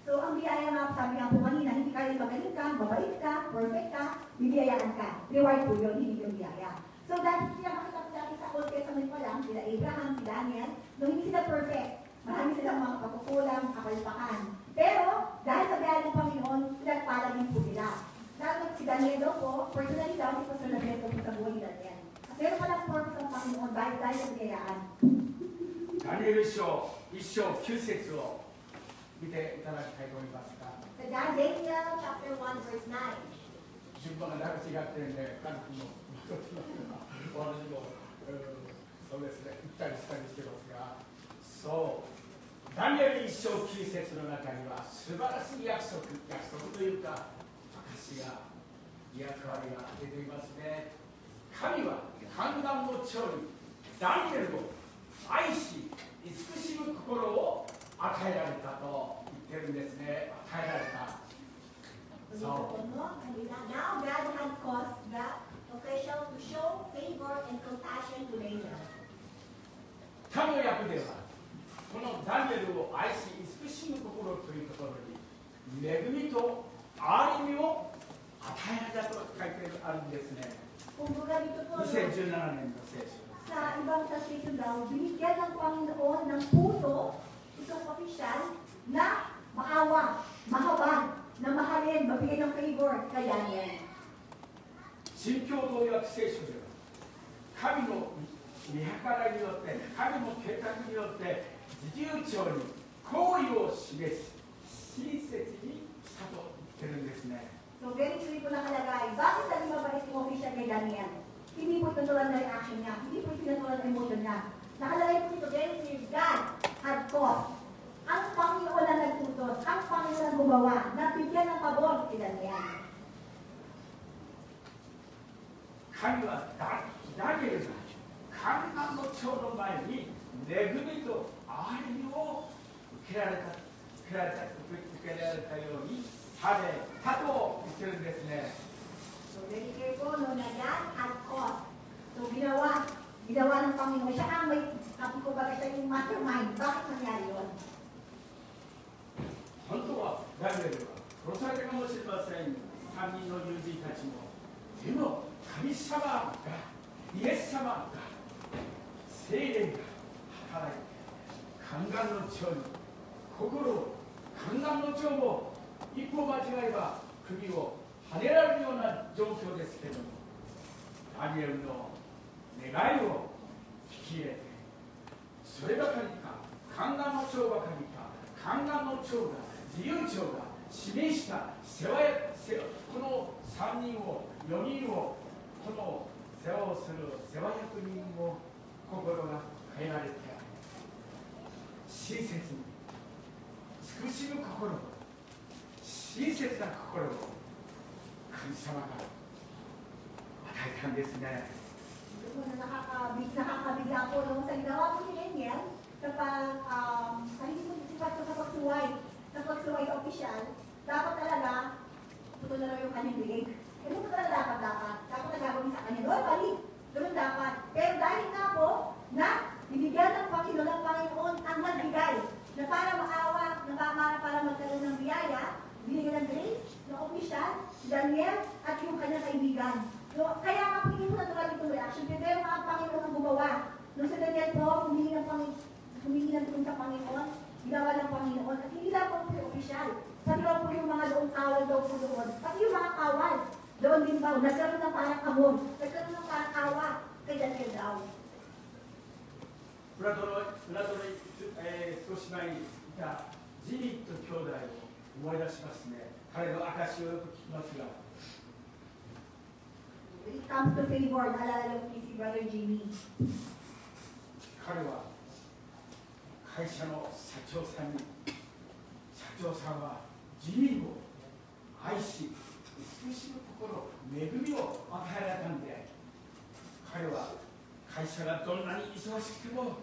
So, ang biyaya nga, sabi nga po kanina, hindi kayo magaling ka, mabait ka, perfect ka, bibiyayaan ka. Reward po yun, hindi yung biyaya. So, dahil sila makita po natin sa Old Testament pa lang, sila Abraham, si Daniel, nung hindi sila perfect, marami silang mga pagkukulang, kapalpakan. Pero, dahil sa biyaya ng Panginoon, pinagpala din po sila. Lalo si Daniel daw po, personally daw, si Pastor Daniel po sa buhay ni Daniel. Pero walang purpose ng Panginoon dahil sa biyayaan. ダニエル書1章9節を見ていただきたいと思いますが、 So, Daniel chapter 1 verse 9. 順番がだいぶ違ってるんで、家族も私も、そうですね、行ったりしたりしてますが、そう、ダニエル1章9節の中には素晴らしい約束というか、証が、役割が出ていますね。神は判断の長にダニエルを愛し、慈しむ心を与えられたと言ってるんですね。与えられた。そう。 Now God had caused the official to show favor and compassion to Daniel. 他の訳では、このダニエルを愛し、慈しむ心というところに、恵みと憐れみを与えられたと書いてあるんですね。Kumbaga dito po, 2017年の聖書。 sa ibang translation daw, binigyan ng Panginoon ng puso, itong official, na maawa, mahabag, na mahalin, mabigyan ng favor kay Daniel. 新共同訳聖書では、神の見計らいによって、神の計画によって、自由帳に好意を示す親切にしたと言ってるんですね。So, very clear po nakalagay. Bakit naging mabait yung official kay Daniel? Hindi po tinutulan na reaction niya. Hindi po tinutulan na emotion niya. Nakalagay po dito, very clear, God had cause. Ang Panginoon na nagtutos, ang Panginoon ang gumawa, nabigyan ng pabor si Daniel. 神はだければ観覧の長の前に恵みと愛を受けられたようにされたと言ってるんですね。So, very clear po, no, na God had cause. So, ginawa ng Panginoon. Siya ang may, sabi ko ba, siya yung mastermind. Bakit nangyari yun? 本当はダニエルは殺されたかもしれません。3人の友人たちも。でも神様が、イエス様が、聖霊が働いて、観覧の長に心を、観覧の長も一歩間違えば首をはねられるような状況ですけれども、ダニエルの願いを聞き入れて、そればかりか、観覧の長ばかりか、観覧の長が、自由長が示したこの3人を、4人を、この世話をする世話役人も心が変えられて、親切に慈しむ心、親切な心を神様が与えたんですね。Nakakabigla po nung sa ginawa po ni Daniel kapag hindi po sa pagsuway sa opisyal, dapat talaga ito na lang yung kanyang bilig. Ano po talaga dapat na gagawin sa kanya. Normally, doon dapat. Pero dahil nga po na binigyan ng Panginoon ang nagbigay na para maawa, para magkaroon ng biyaya, binigyan ng grace ng opisyal, si Daniel at yung kanyang kaibigan. So, kaya nga po hindi mo natural itong reaction, pero nga ang Panginoon ang gumawa. Nung sa Daniel po, humingi ng tulong sa Panginoon, ginawa ng Panginoon, at hindi lang po yung opisyal. Pati po yung mga doong kawal daw po doon. Pati yung mga kawal, doon din ba, nagkaroon ng parang amor, nagkaroon ng parang awa kay Daniel daw. 少し前にいたジミット兄弟を思い出しますね。彼の証をよく聞きますが、It comes to favor, naalala ko si Brother Jimmy. 彼は会社の社長さんに、社長さんはジミーを愛し、慈しむ心、恵みを与えられたんで、彼は会社がどんなに忙しくても、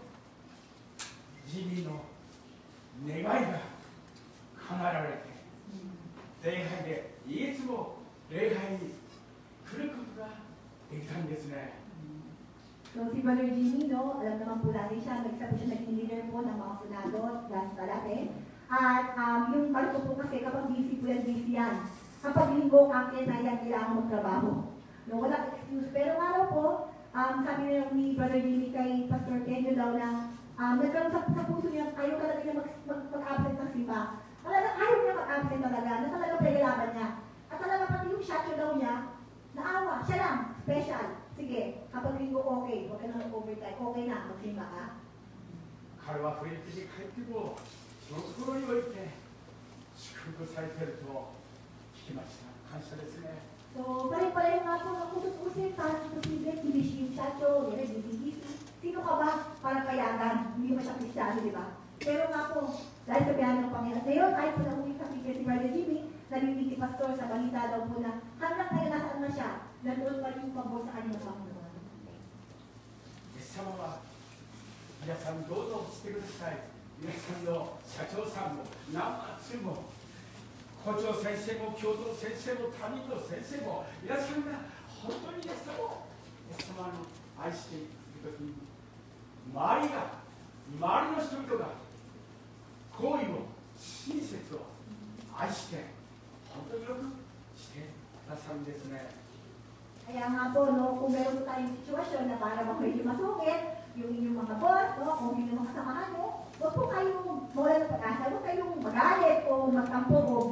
ジミーの願いが叶えられて、礼拝でいつも礼拝に来ることができたんですね。So si Brother Jimmy, no, alam naman po natin siya, nagsabi siya naging leader po ng mga sunado, last dati. At yung barko po kasi kapag busy po yan. Kapag linggo, akin na yan, kailangan magtrabaho. No, walang excuse. Pero araw po, sabi na ni Brother Jimmy kay Pastor Kenyo daw na nagkaroon sa puso niya, ayaw talaga niya mag-absent ng simba. Ayaw niya mag-absent talaga, na talaga pagkalaban niya. At talaga pati yung shot daw niya, naawa, siya lang, special. Sige, kapag linggo okay, huwag ka nang overtime, okay na, magsimba ka. 彼はフィリピンに帰っても、その心において祝福されていると聞きました。感謝ですね。So, pare-pareho nga po ng utos-usin para sa posible, ibig yung shacho, sino ka ba para payagan? Hindi mo siya Kristiyano, di ba? Pero nga po, dahil sabihan ng Panginoon, ngayon, kahit po na uwi sa pigil si Brother Jimmy, narinig ni Pastor sa balita daw po na hanggang ngayon nasaan na siya, nandoon pa yung pabor sa kanyang Panginoon. イエス様は皆さんどうぞしてください。皆さんの社長さんも何松も校長先生も教頭先生も担任の先生も皆さんが本当にイエス様をイエス様の愛していくときに周りの人々が好意を親切を愛して本当によくしてくださるんですね。 Kaya nga po, no, kung meron po tayong sitwasyon na para medyo masungit, yung inyong mga boss, no, kung inyong mga kasamahan nyo, huwag po kayong mawala ng pag-asa, huwag kayong magalit o magtampo o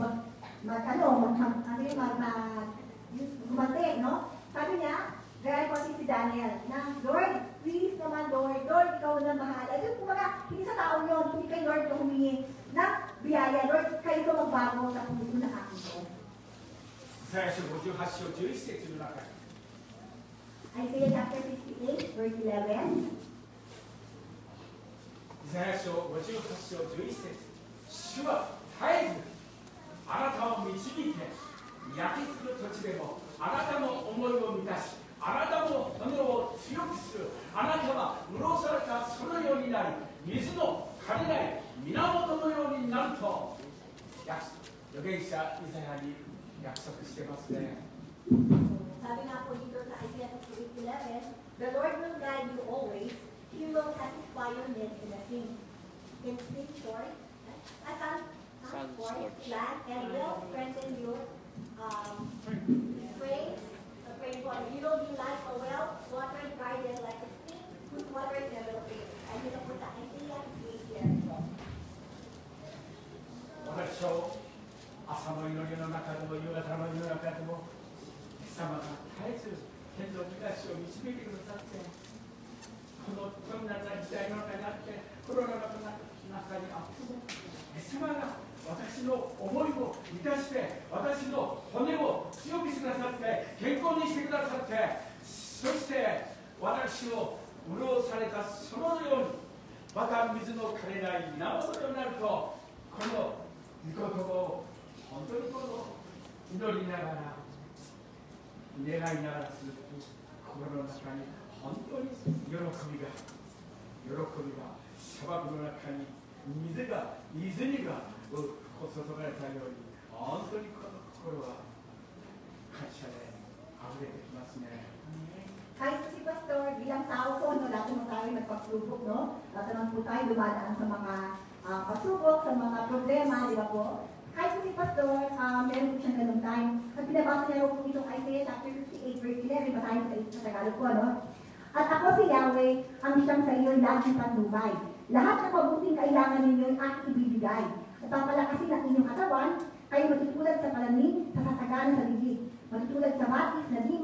gumante, no? Sabi niya, gaya po si Daniel, na Lord, please naman Lord, ikaw na bahala. Yung kumbaga, hindi sa tao yun, Lord na humingi ng biyaya. Lord, kayo ko magbago sa puso ng aking ko. Isaiah 58章11節の中に Isaiah chapter 58, verse 11. イザヤ書58章11節主は絶えずあなたを導いて焼き付く土地でもあなたの思いを満たしあなたの骨を強くするあなたは潤されたそのようになり水の枯れない源のようになると預言者イザヤに約束してますね。 Sabi nga po dito sa Isaiah 58:11, the Lord will guide you always. He will satisfy your needs in the king. In short, a sun sport land and will strengthen your frame body. You will be like a well watered garden, like a stream whose water never fails. Ay, yun po sa Isaiah 58:11. 私を朝の祈りの中でも夕方の祈りの中でもイエス様が絶えず天の御足を導いてくださってこの困難な時代の中にあってコロナの中にあってもイエス様が私の思いを満たして私の骨を強くしてくださって健康にしてくださってそして私を潤されたそのようにまた水の枯れない源になるとこの御言葉を本当にこの祈りながら願いながらする心の中に本当に喜びが砂漠の中に水が泉が注がれたように本当にこの心は感謝で溢れてきますね。 Kahit si Pastor, bilang tao po, no, lahat naman tayo nagpagsubok, no? Lahat naman po tayo dumadaan sa mga pagsubok, sa mga problema, di ba po? Kahit po si Pastor, meron po siyang ganung time. At pinabasa niya po itong Isaiah chapter 58, verse 11, basahin sa Tagalog po, no? At ako si Yahweh, ang siyang sa iyo laging patnubay. Lahat ng mabuting kailangan ninyo ay aking ibibigay. At papalakasin ang inyong katawan, kayo matutulad sa palamig, sa kasaganan sa ligid. Matutulad sa batis na di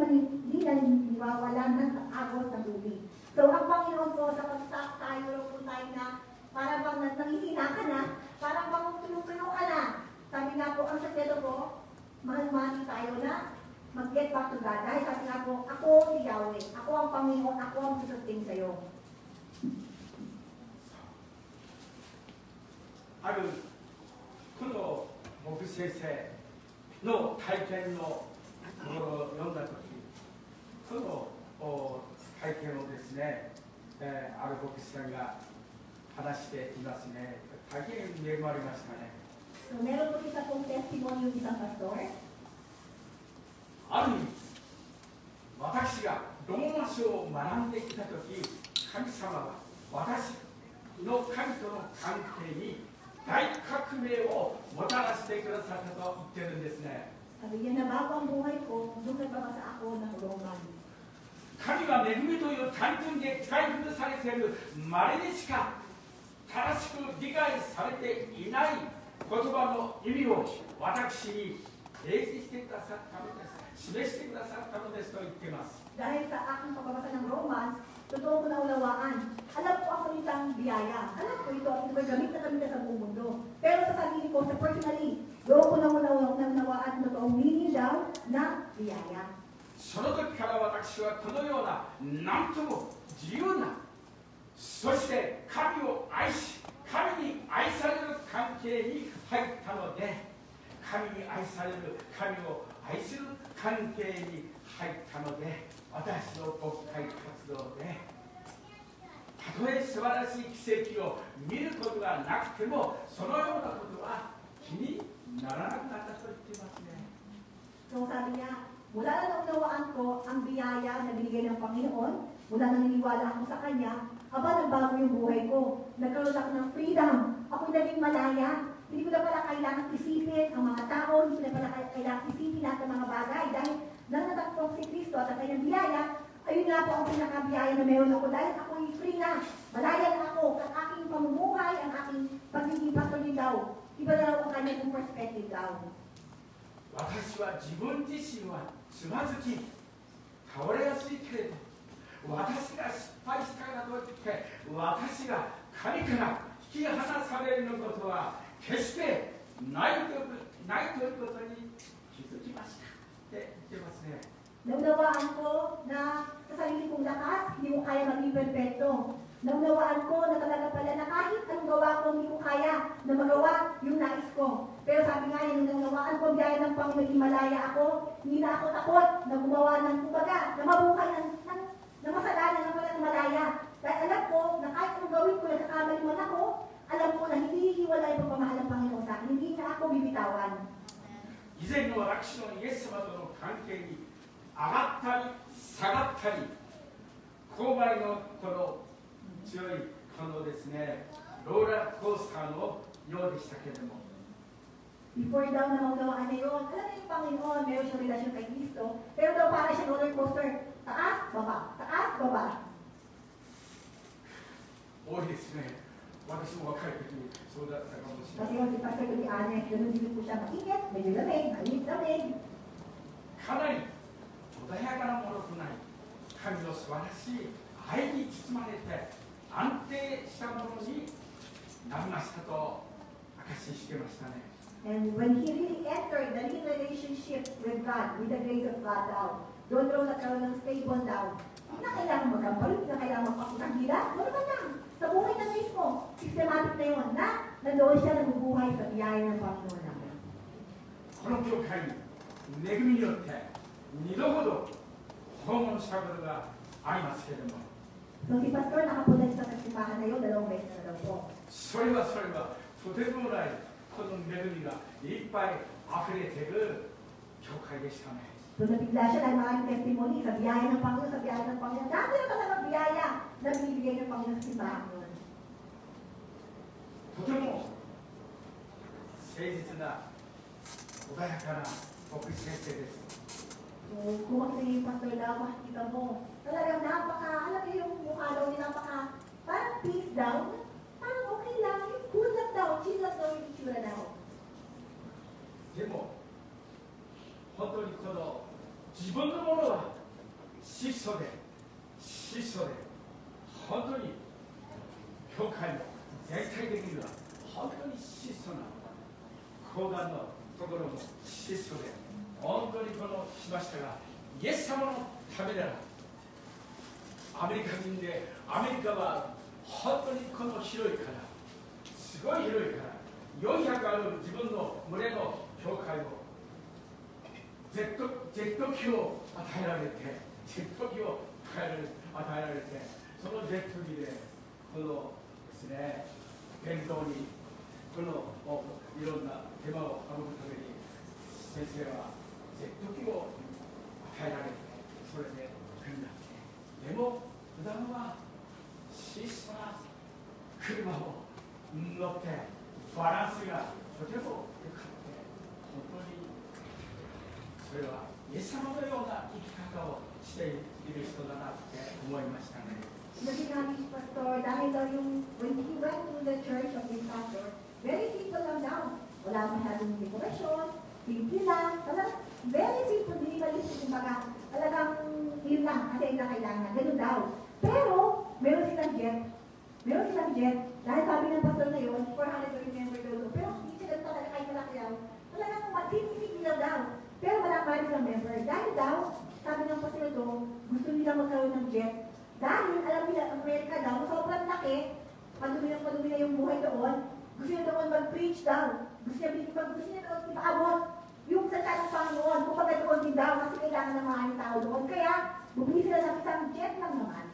naniniwawalan ng agos ng tubig. So, ang Panginoon po, sa pagsak tayo po tayo na parang bang nangihina ka na, parang bang tuyo-tuyo ka na. Sabi nga po, ang sakreto po, mahal-mahal tayo na mag-get back to God. Dahil sabi nga po, ako si Yahweh, ako ang Panginoon, ako ang susundin sa'yo. あるこの牧師先生の体験のところを読んだとき、その体験をですね、ある牧師さんが話していますね。大変恵まれましたね。 So, meron po isa pong testimony yung isang pastor. ある意味、私がローマ書を学んできたとき、神様は私の神との関係に大革命をもたらしてくださったと言ってるんですね。 Sabi niya na bago ang buhay ko, doon nagbabasa ako ng Roman. 神は恵みという単純で使い古されている稀にしか正しく理解されていない言葉の意味を私に提示してくださったのです。示してくださったのですと言っています。 Dahil sa aking pagbabasa ng Romans, totoo ko na unawaan. Alam ko ang salitang biyaya. Alam ko ito at ito ay gamit na kami sa buong mundo. Pero sa sarili ko, sa personally, doon ko na unawaan totoong meaning daw na biyaya. その時から私はこのような何とも自由な、そして神を愛し、神に愛される関係に入ったので、神に愛される、神を愛する関係に入ったので、私の牧会活動でたとえ素晴らしい奇跡を見ることがなくてもそのようなことは気にならなくなったと言っていますね。 So sabi niya, mula na naunawaan ko ang biyaya na binigay ng Panginoon, mula na naniniwala ako sa Kanya, nagbago yung buhay ko. Nagkaroon ako ng freedom. Ako'y naging malaya. Hindi ko na pala kailangan isipin ang mga tao, hindi ko na pala kailangan isipin lahat ng mga bagay dahil nang natakpong si Kristo at ang kanyang biyaya, ayun nga po ang pinakabiyaya na meron ako dahil ako'y free na. Malaya na ako. Ang aking pamumuhay, ang aking pagiging patuloy daw. Iba na raw ang kanyang perspective daw. 私は自分自身はつまずき倒れやすいけれど私が失敗したからといって私が神から引引き離されることは決してないということに気づきましたって言ってますね。 Naunawaan ko na sa sarili kong lakas, hindi mo kaya maging perfecto. Naunawaan ko na talaga pala na kahit anong gawa ko, hindi ko kaya na magawa yung nais ko. Pero sabi nga yun, naunawaan ko, biyaya ng Panginoon, Himalaya ako, hindi na ako takot na gumawa ng kumbaga, na mabuhay ng masalanan ng malaya. Dahil alam ko na kahit anong gawin ko, nagkakamali man ako, alam ko na hindi hiwalay ang pagmamahal ng Panginoon sa akin, hindi niya ako bibitawan. 以前の私のイエス様との関係に上がったり下がったり、勾配のこの強いこのですね、ローラーコースターのようでしたけれども、 Before daw na magawaan na yun, alam niyo yung Panginoon, meron siyang relasyon kay Kristo, pero daw para siya roller coaster, taas, baba, taas, baba. 多いですね。私も若い時にそうだったかもしれ Kasi ない。 yung si Pastor Kundi Anes, ganun din po siya mainit, medyo lamig, mainit-lamig. かなり穏やかなものとなり、神の素晴らしい愛に包まれて安定したものになりましたと証ししてましたね。 And when he really entered the real relationship with God, with the grace of God daw, doon daw nagkaroon ng stable daw. Hindi na kailangan magkampalit, hindi na kailangan magpakutang hila, normal lang. Sa buhay na mismo, systematic na yun, na nandoon siya nabubuhay sa biyaya ng Panginoon namin. この教会に恵みによって2度ほど訪問したことがありますけれども、 So si Pastor nakapunta sa simbahan na yun, 2 beses na daw po. それはとてつもないこの恵みがいっぱい溢れている教会でしたね。 So nabigla siya dahil maraming testimony sa biyaya ng Panginoon, sa biyaya ng Panginoon. Dami na talagang biyaya na binibigay ng Panginoon sa simbahan yun. とても誠実な穏やかな牧師先生です。 So kung makita niyo yung Pastor daw, makikita mo, talagang alam niyo yung mukha daw niya, parang peace daw, parang okay lang, yung cool lang daw, chill lang daw yung itsura daw. でも本当にこの自分のものは質素で本当に教会の全体的には本当に質素な講談のところも質素で本当にこのしましたが、イエス様のためならアメリカ人でアメリカは本当にこの広いからすごい広いから400ある自分の群れの教会をジェット機を与えられてそのジェット機でこのですね伝統にこのいろんな手間を省くために先生はジェット機を与えられてそれで来るんだでも普段は質素な車を乗ってバランスがとても良かった本当にそれはイエス様のような生き方をしている人だなって思いましたね。 Sinabi ni Pastor, dahil daw yung, when he went to the church of his pastor, very simple lang daw. Wala masyadong dekorasyon, simple lang, talagang very simple, minimalistic, kumbaga, talagang yun lang, kasi yun lang kailangan, ganun daw. Pero, meron silang jet, dahil sabi ng pastor na yun, 400 member daw, pero hindi sila talaga kahit malaki daw, talagang magsisipig daw. Pero marami silang member, dahil daw, sabi ng pastor ito, gusto nila magkaroon ng jet, dahil alam nila, ang Amerika daw, sobrang laki, padumi na yung buhay doon, gusto niya doon mag-preach daw, gusto niya doon ipaabot yung salita ng Panginoon, kung pagka doon din daw, kasi kailangan ng mga tao doon, kaya bumili sila ng isang jet lang naman.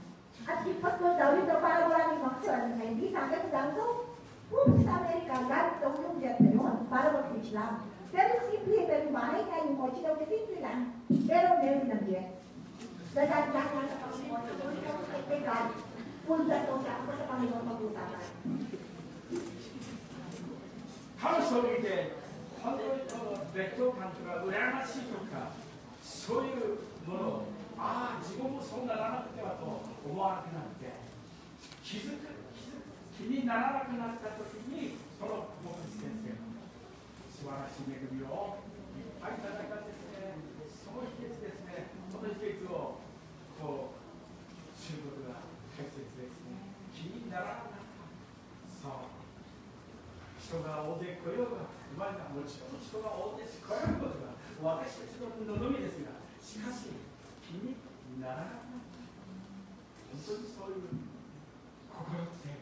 At si Pastor daw, yun daw, para wala nang maksyon, hindi sa akin daw, so, pumunta sa Amerika, gamit daw yung jet na yun, para mag-preach lang. Pero simple, pero yung bahay niya, yung kotse daw, simple lang, pero meron ng jet. Dahil lahat nga sa Panginoon, kay God, punta to siya ako sa Panginoon pag-usapan. 彼女を見て、本当にこの劣等感とか羨ましいとか、そういうものを、ああ、自分もそうならなくてはと思わなくなって、気にならなくなったときに、その牧師先生の素晴らしい恵みをいっぱいいただいたんですね。その秘訣ですね。この秘訣をこう知ることが大切ですね。気にならなかった。そう。でこようが生まれたもちろん人が大勢しこられることが私たちの望みですが、しかし気にならなかった。本当にそういう心って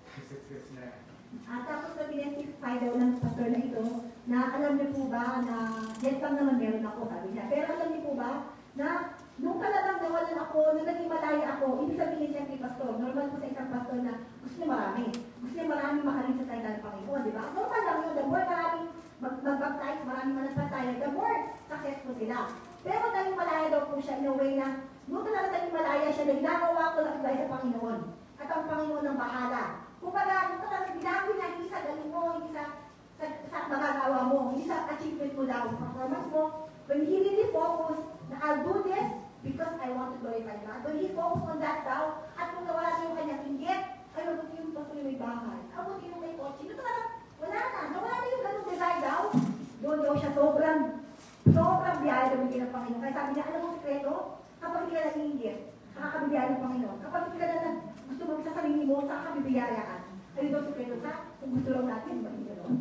大切ですね。Tapos na tinestify daw ng pastor na ito, na alam niyo po ba na yes lang naman meron ako, sabi niya. Pero alam niyo po ba na nung talagang nawalan ako, nung naging malaya ako, ibig sabihin siya kay pastor, normal po sa isang pastor na gusto niya marami. Gusto niya marami makaling sa tayo ng Panginoon, di ba? Normal lang yun, the more maraming mag-baptize, maraming managpataya, the more successful sila. Pero naging malaya daw po siya in a way na nung talagang naging malaya siya, na ginagawa ko lang dahil sa Panginoon. At ang Panginoon ang bahala. Kumbaga, kung talagang ginagawa niya, hindi sa galing mo, hindi sa magagawa mo, hindi sa achievement mo daw, performance mo, when he really focus na I'll do this because I want to glorify God, when he focus on that daw, at kung nawala na yung kanyang inggit, ay mabuti yung pastor yung may bahay, mabuti yung may kotse, ito talagang wala na, nawala na yung ganung desire daw, doon daw siya sobrang biyaya daw bigyan ng Panginoon. Kaya sabi niya, alam mo sekreto, kapag hindi ka nag-iinggit, nakakabibiyaya ng Panginoon. Kapag hindi ka na gusto mo sa sarili mo, saka kabibiyaya ka. Ayun daw sekreto sa, kung gusto lang natin, maging gano'n.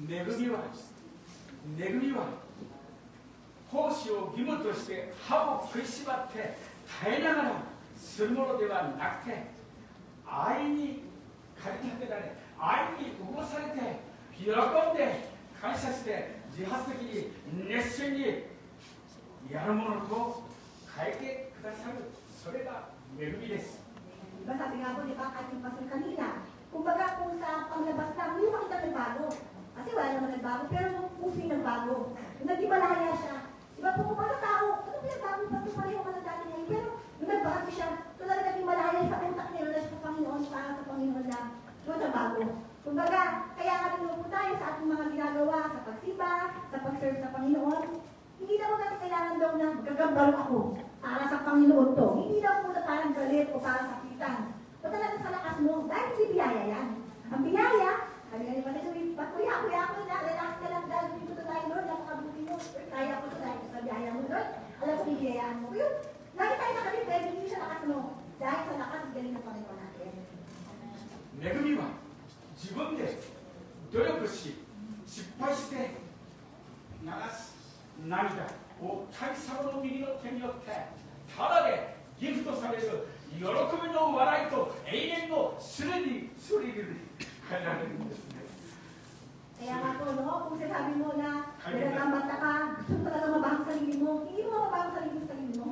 恵みは奉仕を義務として歯を食いしばって耐えながらするものではなくて、愛に駆り立てられ、愛に動かされて、喜んで感謝して自発的に熱心にやるものと変えてくださる、それが恵みです。Diba sabi nga po, di ba, kahit yung pastor kanina, kumbaga kung sa panglabas lang, hindi makita nagbago. Kasi wala naman nagbago, pero yung pusing nagbago. Yung nagdimalaya siya. Diba po, kung mga tao, ano pinagbago pa ito pareho ka ng dati ngayon? Pero yung nagbago siya, tulad nagdimalaya sa utak niya, na sa Panginoon, para sa Panginoon lang, yung nagbago. Kumbaga, kaya kami po tayo sa ating mga ginagawa, sa pagsiba, sa pag-serve sa Panginoon, hindi naman natin kailangan daw na gagambalo ako para sa Panginoon to. Hindi daw po na parang galit o parang sakitan. O talaga sa lakas mo, dahil hindi biyaya yan. Ang biyaya, sabi nga ni Pastor Luis, kuya ko na, relax ka lang dahil dito tayo, Lord, napakabuti mo, kaya ko ito dahil sa biyaya mo, Lord, alam ko biyayaan mo. Yun, lagi tayo nakalip, pwede hindi siya lakas mo, dahil sa lakas, galing ng Panginoon natin. 恵みは自分で努力し失敗して流す涙を神様の右の手によってただでギフトされる喜びの笑いと永遠のスリルに変えられるんですね。 Kaya nga po, no, kung sasabi mo na nagkamata ka, gusto mo talaga mabago sa sarili mo, hindi mo mabago sa sarili mo.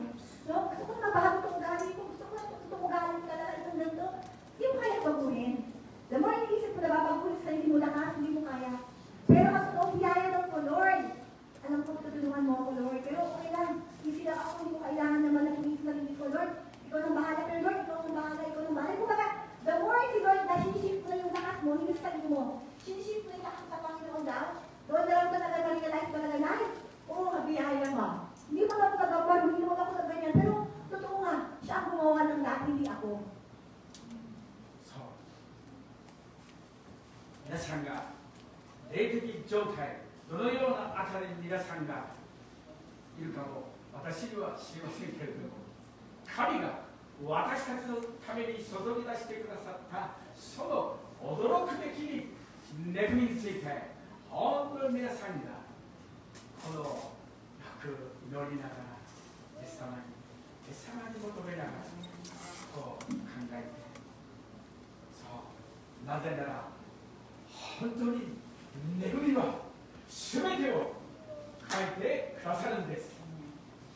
No? Gusto ko na mabago itong ugali ko, gusto ko ugali ko talaga itong ganito. Hindi mo kaya baguhin. The more iniisip mo na babaguhin sa sarili mo lakas, hindi mo kaya. Pero kasi kung biyaya daw ko, Lord, alam ko tutulungan mo ako, Lord. Pero okay lang, hindi sila ako, hindi mo kailangan naman na pumitin sa sarili ko, Lord. Ikaw nang bahala, pero Lord, ikaw nang bahala. Kumbaga, the more si Lord na sinishift mo yung lakas mo, hindi sa sarili mo. Sinishift mo yung lakas sa Panginoon daw. Doon na lang talaga na-realize mo na life. Oo, biyaya mo. Hindi mo lang ako nagawalo, hindi mo lang ako nagganyan. Pero totoo nga, siya ang gumawa ng lahat, hindi ako. 皆さんが霊的状態、どのようなあたりに皆さんがいるかも私には知りませんけれども、神が私たちのために注ぎ出してくださったその驚くべき恵みについて、本当に皆さんがこのよく祈りながらイエス様に求めながらこう考えて、そうなぜなら本当に恵みは全てを変えてくださるんです。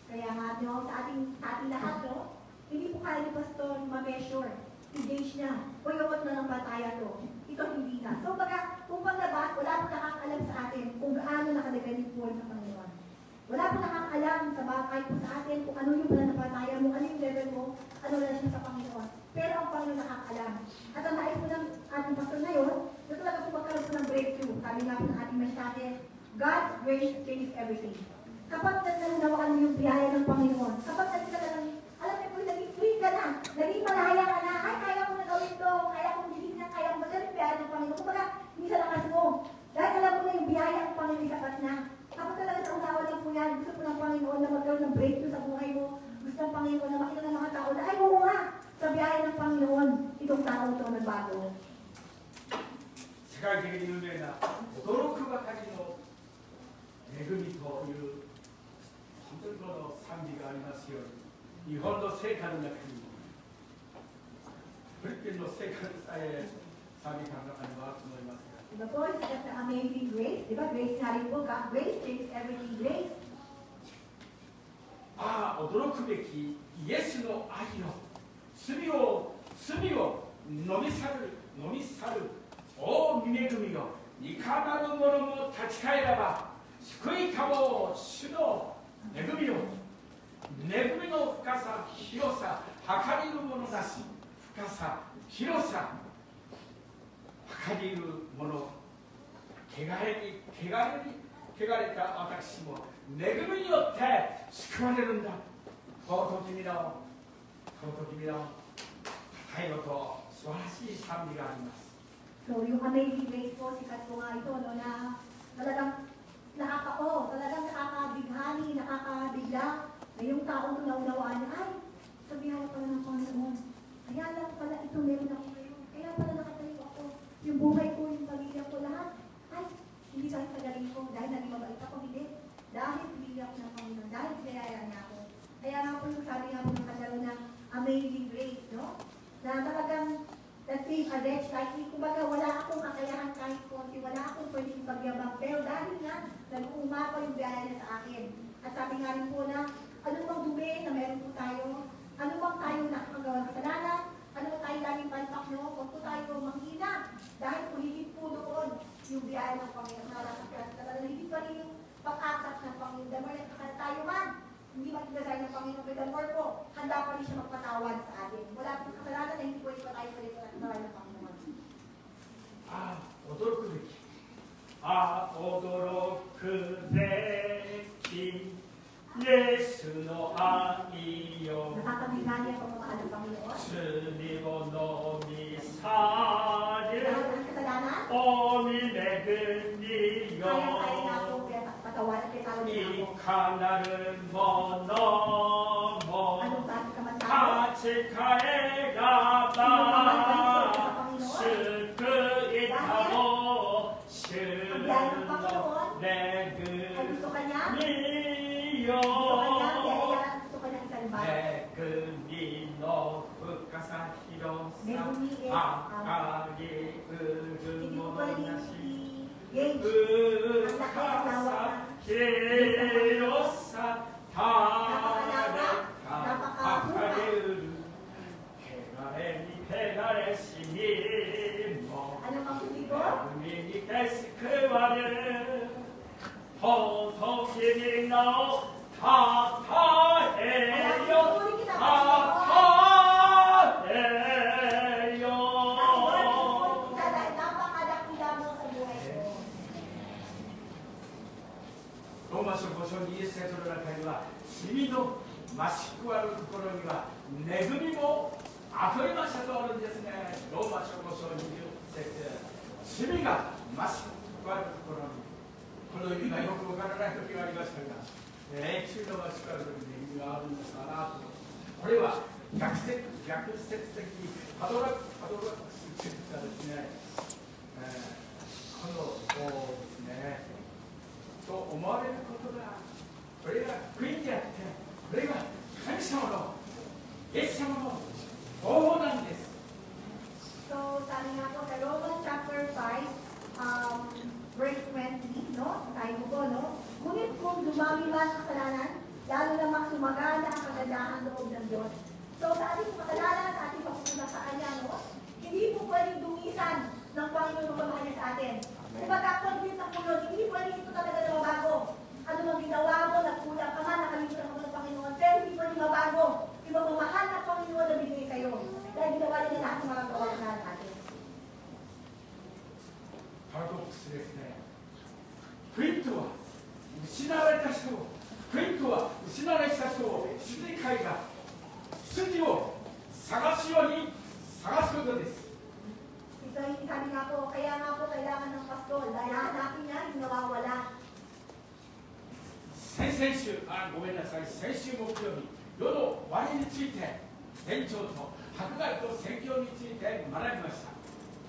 Kaya nga, no, sa ating lahat, no, hindi po kaya ni Pastor ma-measure, i-gauge niya, o yawat na ng bataya to. Ito hindi na. So, kung paglabas, wala po nakakalam sa atin kung gaano nakadependent po sa Panginoon. Wala po nakakalam sa bakay po sa atin kung ano yung pananampalataya mo, ano yung level mo, ano na siya sa Panginoon. Pero ang Panginoon nakakalam. At ang nais po ng ating pastor ngayon, na talaga po magkaroon po ng breakthrough. Sabi nga po ng ating mensahe, God's grace changes everything. Kapag nananawakan mo yung biyaya ng Panginoon, kapag alam mo po, naging free ka na, naging malaya ka na, ay, kaya ko na gawin to, kaya kong dilig na, kaya ko magaling biyaya ng Panginoon. Kumbaga, hindi sa lakas mo. Dahil alam mo na yung biyaya ng Panginoon sapat na. Kapag talaga sa unawa lang po yan, gusto po ng Panginoon na magkaroon ng breakthrough sa buhay mo, gusto ng Panginoon na makita ng mga tao na, ay, oo nga, biyaya ng Panginoon, itong tao ito nagbago. 世界的に有名な驚くばかりの恵みという本当にこの賛美がありますように、日本の聖歌の中にフィリピンの聖歌でさえ賛美歌の中にもあると思いますが、 The voice of the amazing grace, di ba? Grace nga rin po ka. Grace takes everything. Grace. ああ驚くべきイエスの愛の罪を飲み去る大恵みよ、いかなる者も立ち返らば救いかも主の恵みよ、恵みの深さ広さ計りるものなし、深さ広さ計りるもの、汚れた私も恵みによって救われるんだ。尊き皆を高いのと素晴らしい賛美があります。 So, yung amazing grace po, sikat po nga ito, no, na talagang nakakabighani, nakakabigla, na yung taong naunawaan niya, ay, sabihan pala ng Panginoon. Kaya lang pala ito meron ako ngayon. Kaya pala nakatayo ako. Yung buhay ko, yung pamilya ko, lahat. Ay, hindi dahil sa galing ko, dahil naging mabait ako, hindi. Dahil pinili ako ng Panginoon, dahil pinayaya niya ako. Kaya nga po yung sabi nga po ng kasalo na amazing grace, no? Na talagang that same a wretch, kahit kumbaga wala akong kakayahan kahit konti, wala akong pwedeng pagyabang, pero dahil nga, nag-uumapa yung biyaya niya sa akin. At sabi nga rin po na, ano bang dumi na meron po tayo, ano bang tayo nakakagawa ng kasalanan, ano bang tayo laging palpak nyo, kung po tayo manghina, dahil ulitin po doon yung biyaya ng Panginoon, nakakasakit, talagang hindi pa rin yung pag-akat ng Panginoon, dahil nakakal tayo man, hindi magkasay ng Panginoon, pero the more po, handa pa rin siya magpatawad sa atin. Wala po kasalanan na hindi po ito tayo pwede patawad ng Panginoon. ああ驚くべき、ああ驚くべきイエスの愛よ、 Nakakabighani ang pagmamahal ng Panginoon. 罪を飲み去 Dahil る ang kasalanan, おみ恵みよ、 kaya nga po patawad at pinatawad い niya ako. かなるものも Anong bakit ka man tayo? 立ち返らば救いかも主の Ay 恵 gusto ka niya? みよ、 Gusto ka niya isalba. 恵みの深さ広さ Megumi is, ありうる hindi も ko の pwedeng なし i-gauge. 深さ広さ垂れかれる汚れに汚れしみも Ano ang hindi ko? 恵みにて救われる尊き皆をたたえよたたえよ Dahil napakadakila mo sa buhay ko. ローマ書5章20節の中には罪の増し加わるところには恵みも溢れましたとあるんですね。ローマ書5章20節、罪が増し加わるところに、この意味がよくわからない時がありましたが、罪の増し加わる時に意味があるのかなと。これは逆説的にパドラクス説がですね、このですねと思われることが、これが福音であって、これが神様のイエス様の方法なんです。 So, sabi nga po sa Romans chapter 5, verse 20, no? Tayo po, no? Ngunit kung dumami man ang kasalanan, lalo namang sumagana ang kagandahan loob ng Diyos. So, sa ating kasalanan, sa ating pagpunta sa Kanya, no? Hindi po pwedeng dumisan ng Panginoon ng pamahal niya sa atin. Kumbaga, conflict ng pulot, hindi pwedeng ito talaga na mabago. Ano mang ginawa mo, nagkulang ka man, nakalimutan mo ng Panginoon, pero hindi pwedeng mabago. Yung mamamahal ng Panginoon na bigay sa'yo. Dahil ginawa niya lahat ng mga gawa na natin. パラドックスですね。福音とは失われた人を、福音とは失われた人を、羊飼いが羊を探すように探すことです。 Ito yung sabi nga po, kaya nga po kailangan ng pastol. Dahil hanapin niya, yung nawawala. 先週木曜日、世の終わりについて店長と迫害と宣教について学びました。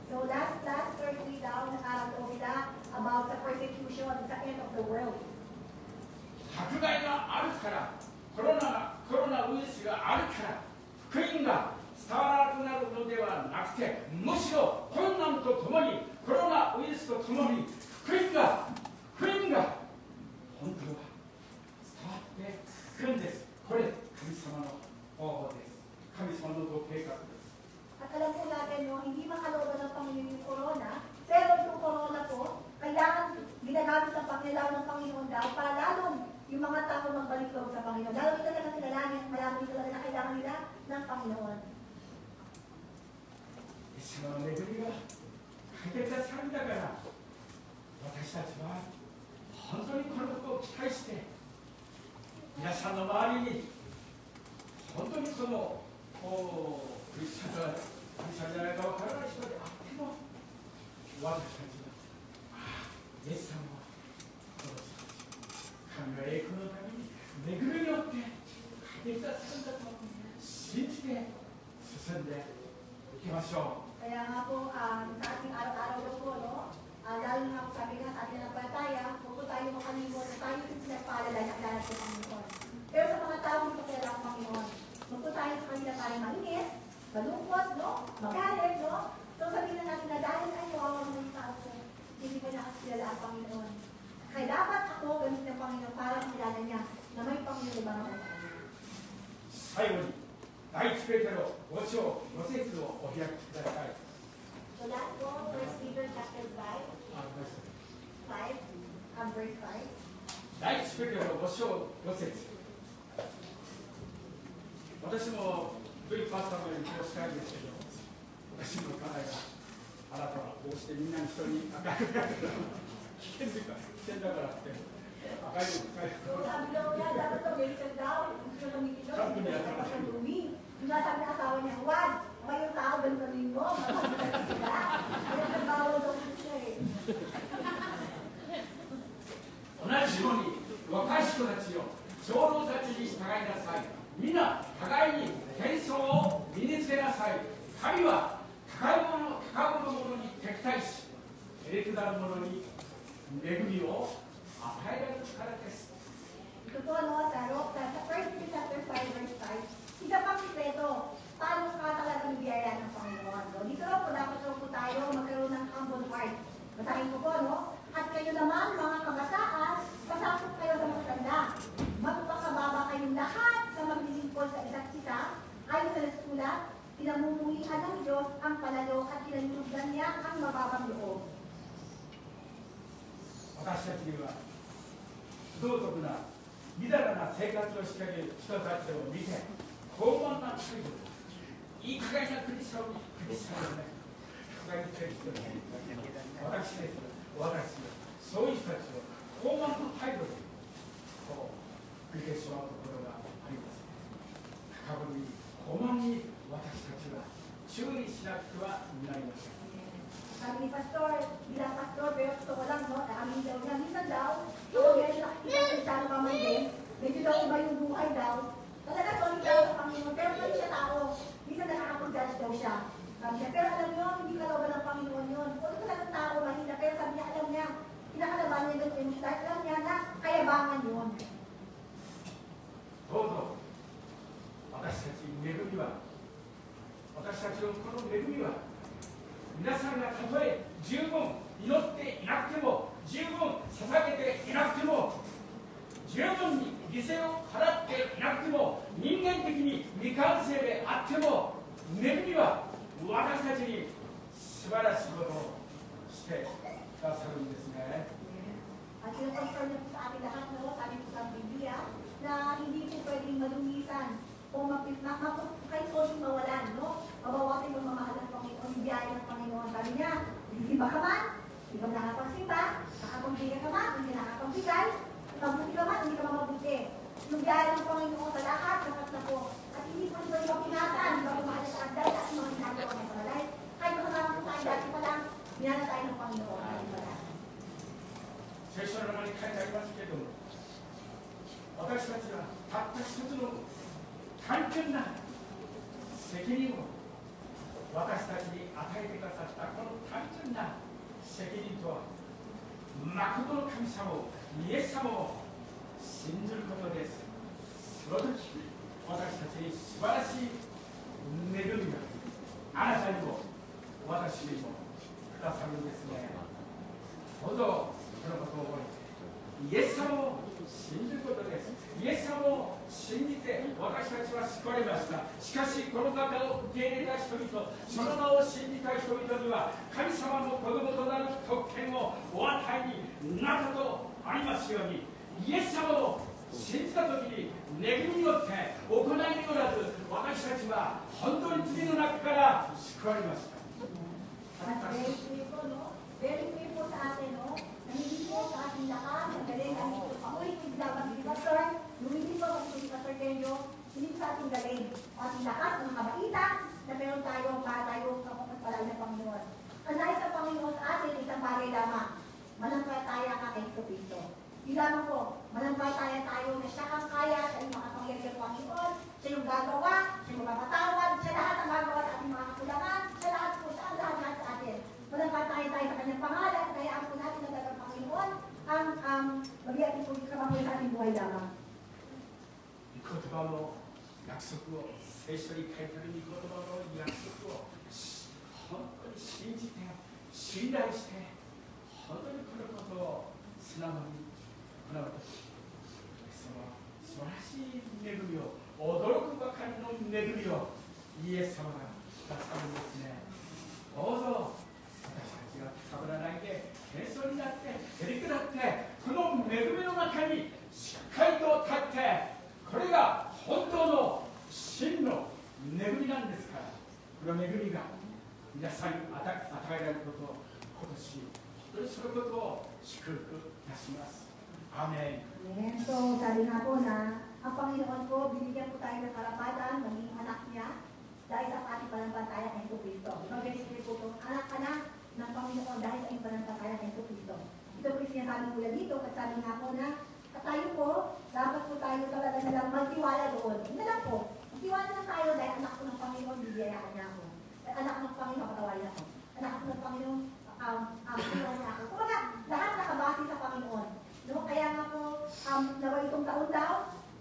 So last Thursday daw, nakaratomida about the persecution at the end of the world. 迫害があるから、コロナウイルスがあるから、福音が伝わらなくなるのではなくて、むしろ困難とともに、コロナウイルスとともに、福音が本当は伝わってくるんです。これ、神様の方法です。神様のご計画です。 At alam po natin, no, hindi makalooban ng Panginoon yung corona, pero yung corona po, kailangan ginagamit ng Panginoon ng Panginoon daw para lalong yung mga tao magbalik loob sa Panginoon. Lalo nila talaga kilalanin at malaman nila na kailangan nila ng Panginoon. その恵みがかけた神だから、私たちは本当にこのことを期待して、皆さんの周りに本当にそのクリスチャンじゃないかわからない人であっても、私たちは、イエス様は神の栄光のために恵みによってかけた神だと信じて進んでいきましょう。 Kaya nga po, sa ating araw-araw na po, no, lalo na ako sabi nga sa ating nagpalataya, huwag po tayo makalimot na tayo yung pinagpaalala na kilala sa Panginoon. Pero sa mga tao hindi po kilala ang Panginoon, huwag po tayo sa kanila tayo mainis, malungkot, no, magalit, no. So sabihin na natin na dahil ay kawawa ng tao ko, hindi ko nakakilala ang Panginoon. Kaya dapat ako gamit ng Panginoon para makilala niya na may Panginoon ba ako. 最後に第一ペテロ5章5節をお開きください。 So let's go, 1 Peter chapter 5, 5, verse 5. 第一ペテロ5章5節。私もドイツパスタのようにこうしたいんですけど、私の考えがあなたはこうしてみんなに人に赤い危険だからって赤いの使い So sabi daw niya, dapat daw may isang daw, gusto gamitin daw, hindi na dapat sa lumi. Yung nasabi ng asawa niya, wag, ngayong tao, ganun mo, makakita sila. Kaya nagbawa daw siya eh. 同じように若い人たちよ、長老たちに従いなさい。みんな互いに謙遜を身につけなさい。神は高ぶる者に敵対し、へりくだる者に恵みを与えられるからです。 Ito po, no, sa 1 Peter chapter 5, verse 5, isa pang sikreto, paano ka talaga biyaya ng Panginoon. No? Dito po, dapat po tayo magkaroon ng humble heart. Basahin ko po, no? At kayo naman, mga kabataan, pasakot kayo sa magtanda. Magpakababa kayong lahat sa maglilingkod sa isa't isa. Ayon sa sulat, pinamumuhian ng Diyos ang palalo at kinalulugdan niya ang mababang loob. 私たちには道徳なみだらな生活をしている人たちを見て、傲慢な態度、いい加減なクリスチャンをね、不快にしている人がいる。私です。そういう人たちを傲慢な態度でこう見てしまうところがあります。高ぶり、傲慢に私たちは注意しなくてはなりません。 Sabi ni Pastor, bilang Pastor, pero totoo lang, no, naamin daw niya, minsan daw, kapag yan siya nakikita sa talo pa man din, medyo daw iba yung buhay daw. Talaga solid daw sa Panginoon, pero pag siya tao, minsan nakakapag-judge daw siya. Sabi niya, pero alam niyo, hindi kalooban ng Panginoon yun. Kung ito talagang tao, mahina, pero sabi niya, alam niya, pinakalaban niya ng emotion, dahil alam niya na kayabangan yun. どうぞ私たちに恵みは、私たちのこの恵みは、皆さんがたとえ十分祈っていなくても、十分捧げていなくても、十分に犠牲を払っていなくても、人間的に未完成であっても、恵みは私たちに素晴らしいことをしてくださるんですね。 At yung pastor niya po sa ating lahat, no, sabi po sa Biblia, na hindi po pwedeng malumisan kung kahit konting mawalan, no? Mabawasan yung mamahal ng Panginoon, yung biyaya ng Panginoon. Sabi niya, simba ka man, hindi ka nakapagsimba, nakapagbigay ka man, hindi nakapagbigay, mabuti ka man, hindi ka mabuti. Yung biyaya ng Panginoon sa lahat, sapat na po. At hindi po iba yung pinatan, hindi ba kumahal sa agad, at mga ginagawa niya sa malay. Kahit makakama po tayo dati pa lang, minana tayo ng Panginoon. 聖書の中に書いてありますけれども、私たちはたった一つの単純な責任を私たちに与えてくださったこの単純な責任とは、誠の神様を、イエス様を信じることです。その時、私たちに素晴らしい恵みがあなたにも私にもくださるんですね。どうぞそのことを覚えて、イエス様を信じることです。イエス様を信じて私たちは救われました。しかしこの方を受け入れた人々、その名を信じた人々には神様の子供となる特権をお与えになったとありますように、イエス様を信じた時に恵みによって行いによらず、私たちは本当に罪の中から救われました。 Very faithful sa atin, no? Hindi po sa ating lakas, ang galing, ako rin yung dapat ni Pastor, hindi po ako ni Pastor Kenyo, hindi sa ating galing, ating lakas, mga kabaitan, na meron tayo, para tayo kapagpalay ng Panginoon. Ang nais sa Panginoon sa atin, isang bagay lamang, manampalataya ka kay Kristo. Di lamang po, manampalataya tayo na siya ang kaya, siya yung makapangyarihan ng Panginoon, siya yung gagawa, siya yung magpapatawad, siya lahat ang gagawa sa ating mga kakulangan, siya lahat po, siya ang lahat sa atin. Manampalataya tayo sa kanyang pangalan, kaya ang po natin na dagang Panginoon, ang magiging po kapamoy sa ating buhay lamang. 御言葉の約束を、聖書に書いてある御言葉の約束を本当に信じて、信頼して、本当にこのことを素直に行うとき、その素晴らしい恵みを、驚くばかりの恵みをイエス様がくださるんですね。どうぞ私たちが高ぶらないで、謙遜になって、へりくだって、この恵みの中にしっかりと立って、これが本当の真の恵みなんですから、この恵みが皆さんに与えられることを今年、本当にそのことを祝福いたします。アーメン。 So, sabi nga po na, ang Panginoon po, binigyan po tayo ng karapatan, maging anak niya, dahil sa ating panampalataya kay Kristo. Mag-register po itong anak-anak ng Panginoon dahil sa ating panampalataya kay Kristo. Ito po yung sinasabi mula dito, at sabi nga po na, tayo po, dapat po tayo talaga na lang magtiwala doon. Yun na lang po. Magtiwala na tayo dahil anak ko ng Panginoon, bibiyayaan niya ako. Anak ng Panginoon, patawarin ako. Anak ko ng Panginoon, bibiyayaan niya ako. Kumbaga, lahat nakabase sa Panginoon. No? Kaya nga po, naway itong taon daw,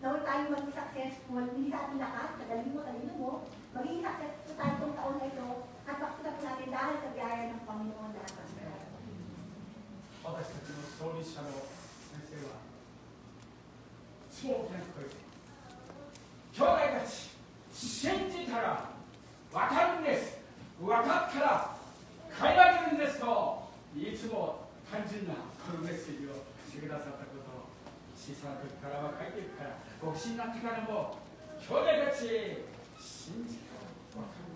naway tayo maging successful, hindi sa ating lakas, tagalin mo, talino mo, maging successful tayo itong taon na ito, at makita po natin dahil sa biyaya ng Panginoon lahat ng mga. 私たちの創立者の先生は、そう大きな声で、兄弟たち、信じたら分かるんです、分かったら変えられるんですと、いつも単純なこのメッセージをしてくださったことを、小さな時から若い時から、牧師になってからも、兄弟たち、信じたら分かる。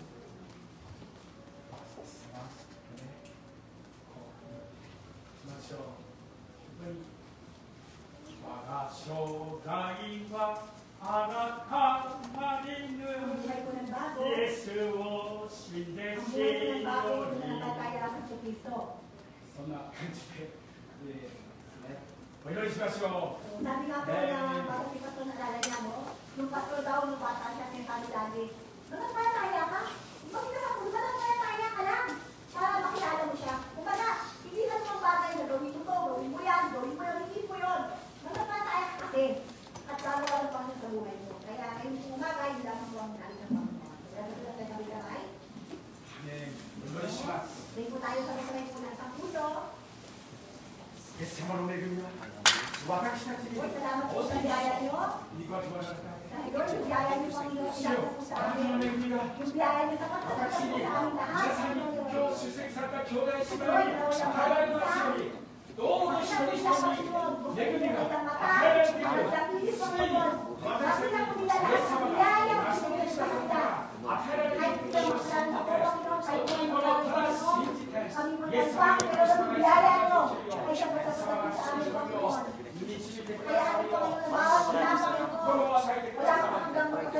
本当に我が生涯はあなたなりぬイエスを信じてしように、そんな感じで、お祈りしましょう。 Sabi nga po na, para si Pastor naalala niya mo, yung Pastor daw, nung bata siya, sinasabi lagi, mananampalataya ka? Mananampalataya ka lang, para makilala mo siya. Kumbaga, hindi lang mga bagay na gawin mo to, gawin mo yan, hindi mo yun. Mananampalataya ka kasi, at gagawa ng Panginoon sa buhay mo. Kaya ngayong umaga, hindi lang po ang nalita ng Panginoon. Kaya sa sila tayo kamay. Amen. お祈りします。 Rin po tayo sa mga po ng isang puso. イエス様の恵みは私たちに Lord, salamat po sa biyaya niyo. 御言葉だった。 Lord, yung biyaya niyo, Panginoon, 主 ilagay よ po sa あなた amin. の恵みが Yung biyaya niyo sa pagkakas 私 po に sa aming 皆 lahat. さんに Panginoon. 今日出席された兄弟姉妹に与えられますように、どうぞ一人一人に恵みが与えられていく。ついに私たちにイエス様が成し遂げてくださった与えられていくことを信じて、本当にこのただ信じて、イエス様によろしくお願いします。イエス様が信じることを導いてくださるよう、私たちに心を与えてくださる。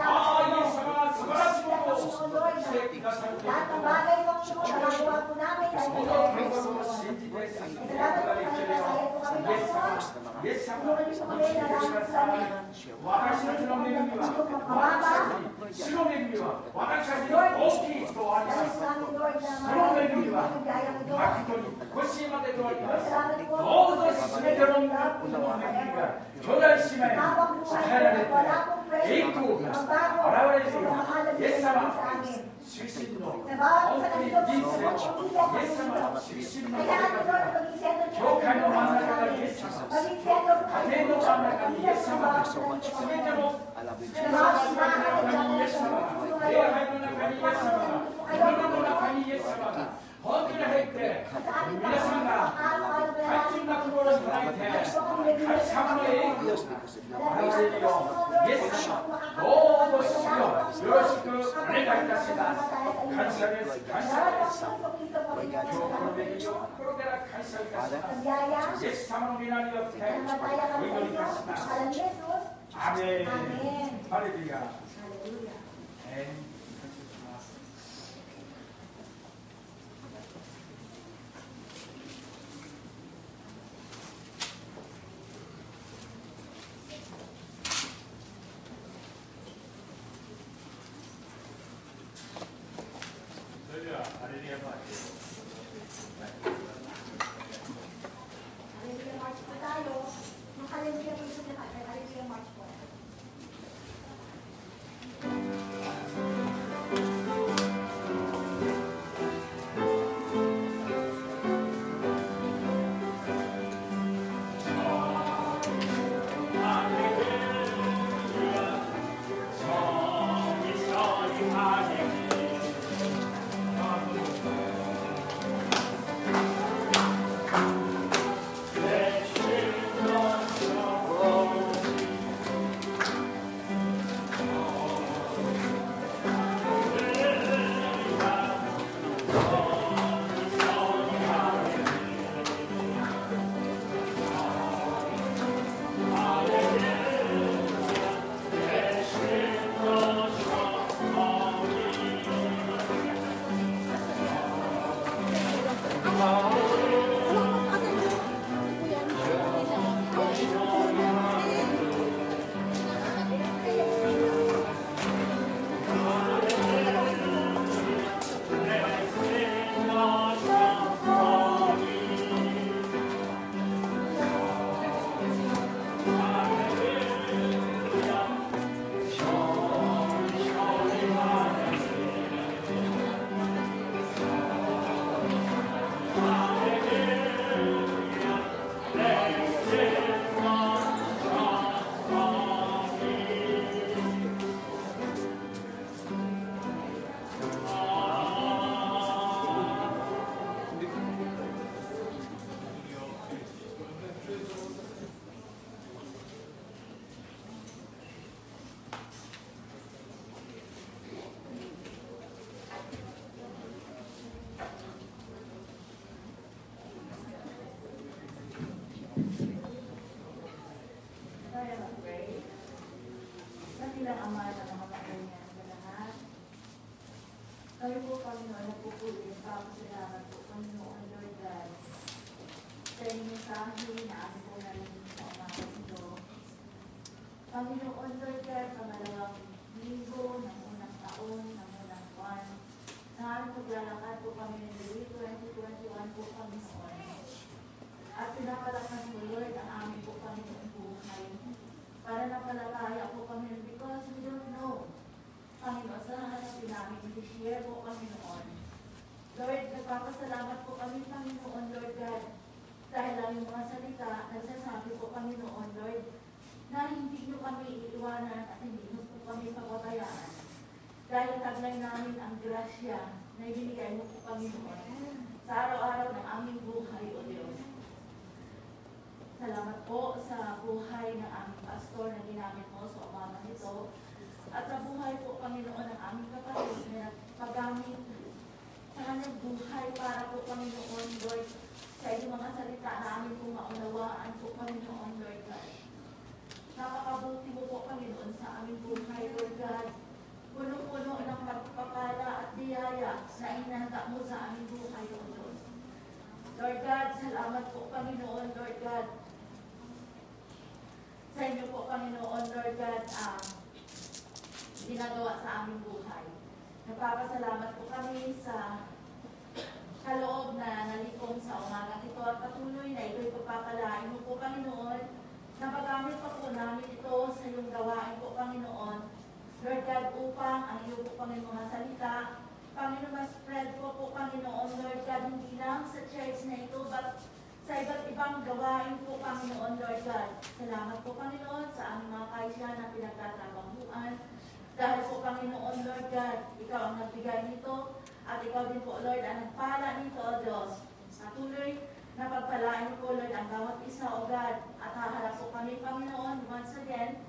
ああ、イエス様が素晴らしいことをしてくださるということを、 Bagay po po, nagagawa po namin dahil その神様を信じて、信じることができるよう、イエス様が導いてください。私たちの恵みは、主の恵みは私たちに大きいとあります。その恵みは誠に腰までとあります。どうぞ全ての皆この恵みが兄弟姉妹に与えられて栄光が現れるようにイエス様中心の本当に人生イエス様の中心の教会の真ん中がイエス様家庭の真ん中にイエス様全ての中にイエス様が礼拝の中にイエス様が世の中にイエス様が本当に入って皆さんが単純な心に入って神様の栄光を現れるようイエス様どうぞ主よよろしくお願いいたします。感謝です。感謝です。今日この恵みを心から感謝いたします。イエス様の皆によってお祈りいたします。アメン。ハレルヤ。Dakilang Ama na makapangyarihan sa lahat. Kayo po, Panginoon, nagpupuli. Papasalamat po, Panginoon, Lord God, sa inyong mensahe na amin po narinig sa umaga ito. Panginoon, Lord God, pangalawang linggo ng unang taon, ng unang buwan, na maglalakad po kami ng 2021 po, Panginoon. At pinapalakas mo, Lord, ang amin po, Panginoon, buhay. Para napalakaya po kami because we don't know, Panginoon, sa hanapin namin, i-share po, Panginoon. Lord, nagpapasalamat po kami, Panginoon, Lord God, dahil lang yung mga salita, nagsasabi po, Panginoon, Lord, na hindi nyo kami iiwanan at hindi nyo po kami papabayaan. Dahil taglay namin ang grasya na ibinigay mo po, Panginoon, sa araw-araw ng aming buhay, O Diyos. Salamat po sa buhay ng aming pastor na ginamit mo sa umaga nito. At sa buhay po, Panginoon, ng aming kapatid na paggamit sa kanyang buhay para po, Panginoon, Lord, sa inyong mga salita na aming po maunawaan po, Panginoon, Lord God. Napakabuti mo po, Panginoon, sa aming buhay, Lord God. Puno-puno ng pagpapala at biyaya na inanda mo sa aming buhay, Lord God. Lord God, salamat po, Panginoon, Lord God, sa inyo po, Panginoon, Lord God, ginagawa sa aming buhay. Nagpapasalamat po kami sa kaloob na nalikom sa umagang ito at patuloy na ito'y pagpapalain mo po, Panginoon, na magamit pa po namin ito sa iyong gawain po, Panginoon. Lord God, upang ang iyong po, Panginoon, mga salita, Panginoon, ma-spread po, Panginoon, Lord God, hindi lang sa church na ito, but sa iba't ibang gawain po, Panginoon, Lord God. Salamat po, Panginoon, sa aming mga kaisya na pinagtatrabahuan. Dahil po, Panginoon, Lord God, ikaw ang nagbigay nito, at ikaw din po, Lord, ang nagpala nito, O Diyos. Patuloy na pagpalain po, Lord, ang bawat isa, O God. At haharap po kami, Panginoon, once again,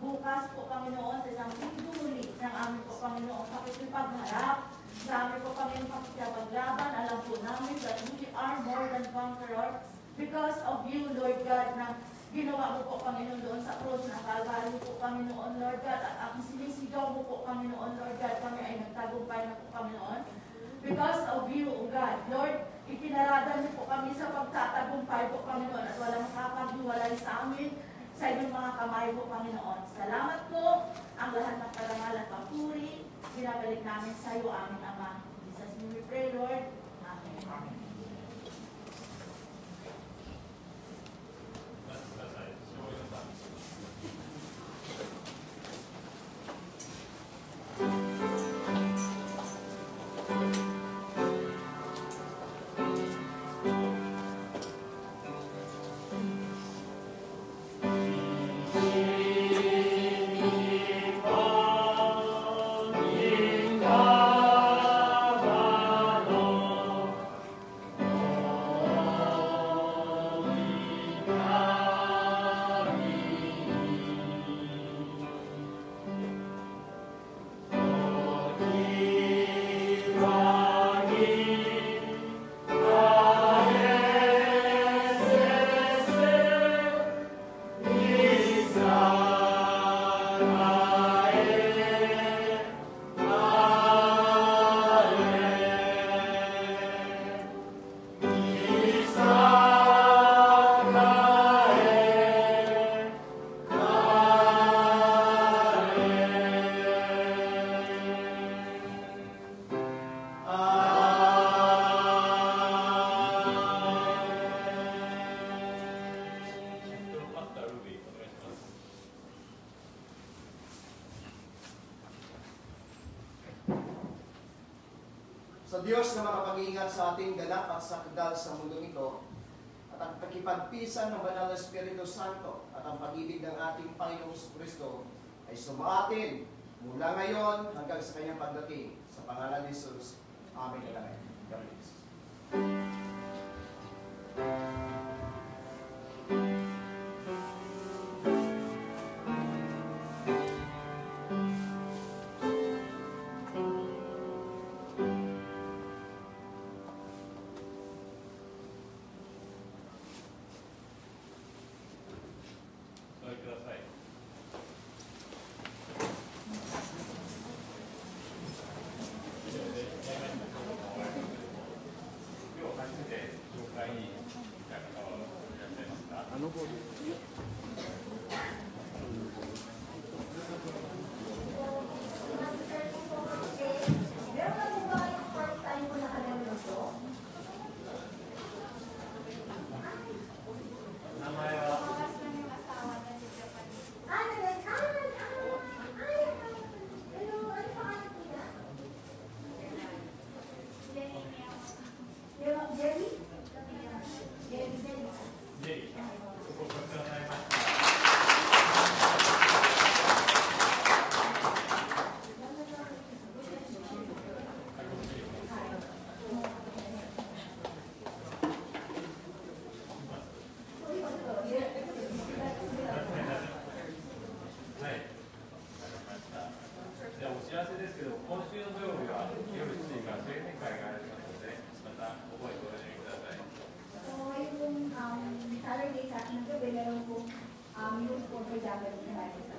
bukas po, Panginoon, sa isang pagduli ng aming po, Panginoon, pakikipagharap. Sa amin po, Panginoon, pakikipaglaban. Alam po namin that we are more than conquerors because of you, Lord God, na ginawa mo po, Panginoon, doon sa cross na Calvary po, Panginoon, Lord God. At ang sinisigaw mo po, Panginoon, Lord God, kami ay nagtagumpay na po, Panginoon. Because of you, O God. Lord, itinaradan niyo po kami sa pagtatagumpay po, Panginoon, at walang makapaghiwalay sa amin sa inyong mga kamay po, Panginoon. Salamat po. Ang lahat ng parangal at papuri, binabalik namin sa iyo, aming Ama. In Jesus' name we pray, Lord. Amen. Amen. Sa Diyos na makapag-iingat sa ating ganap at sakdal sa mundong ito, at ang pakipagpisan ng Banal na Espiritu Santo at ang pag-ibig ng ating Panginoong Kristo ay sumaatin mula ngayon hanggang sa kanyang pagdating. Sa pangalan ni Jesus. Amen. God bless. Ano po? Meron na po ba yung first time ko nakaganon to? Saturday sa ating gabi, meron po news for Japanese.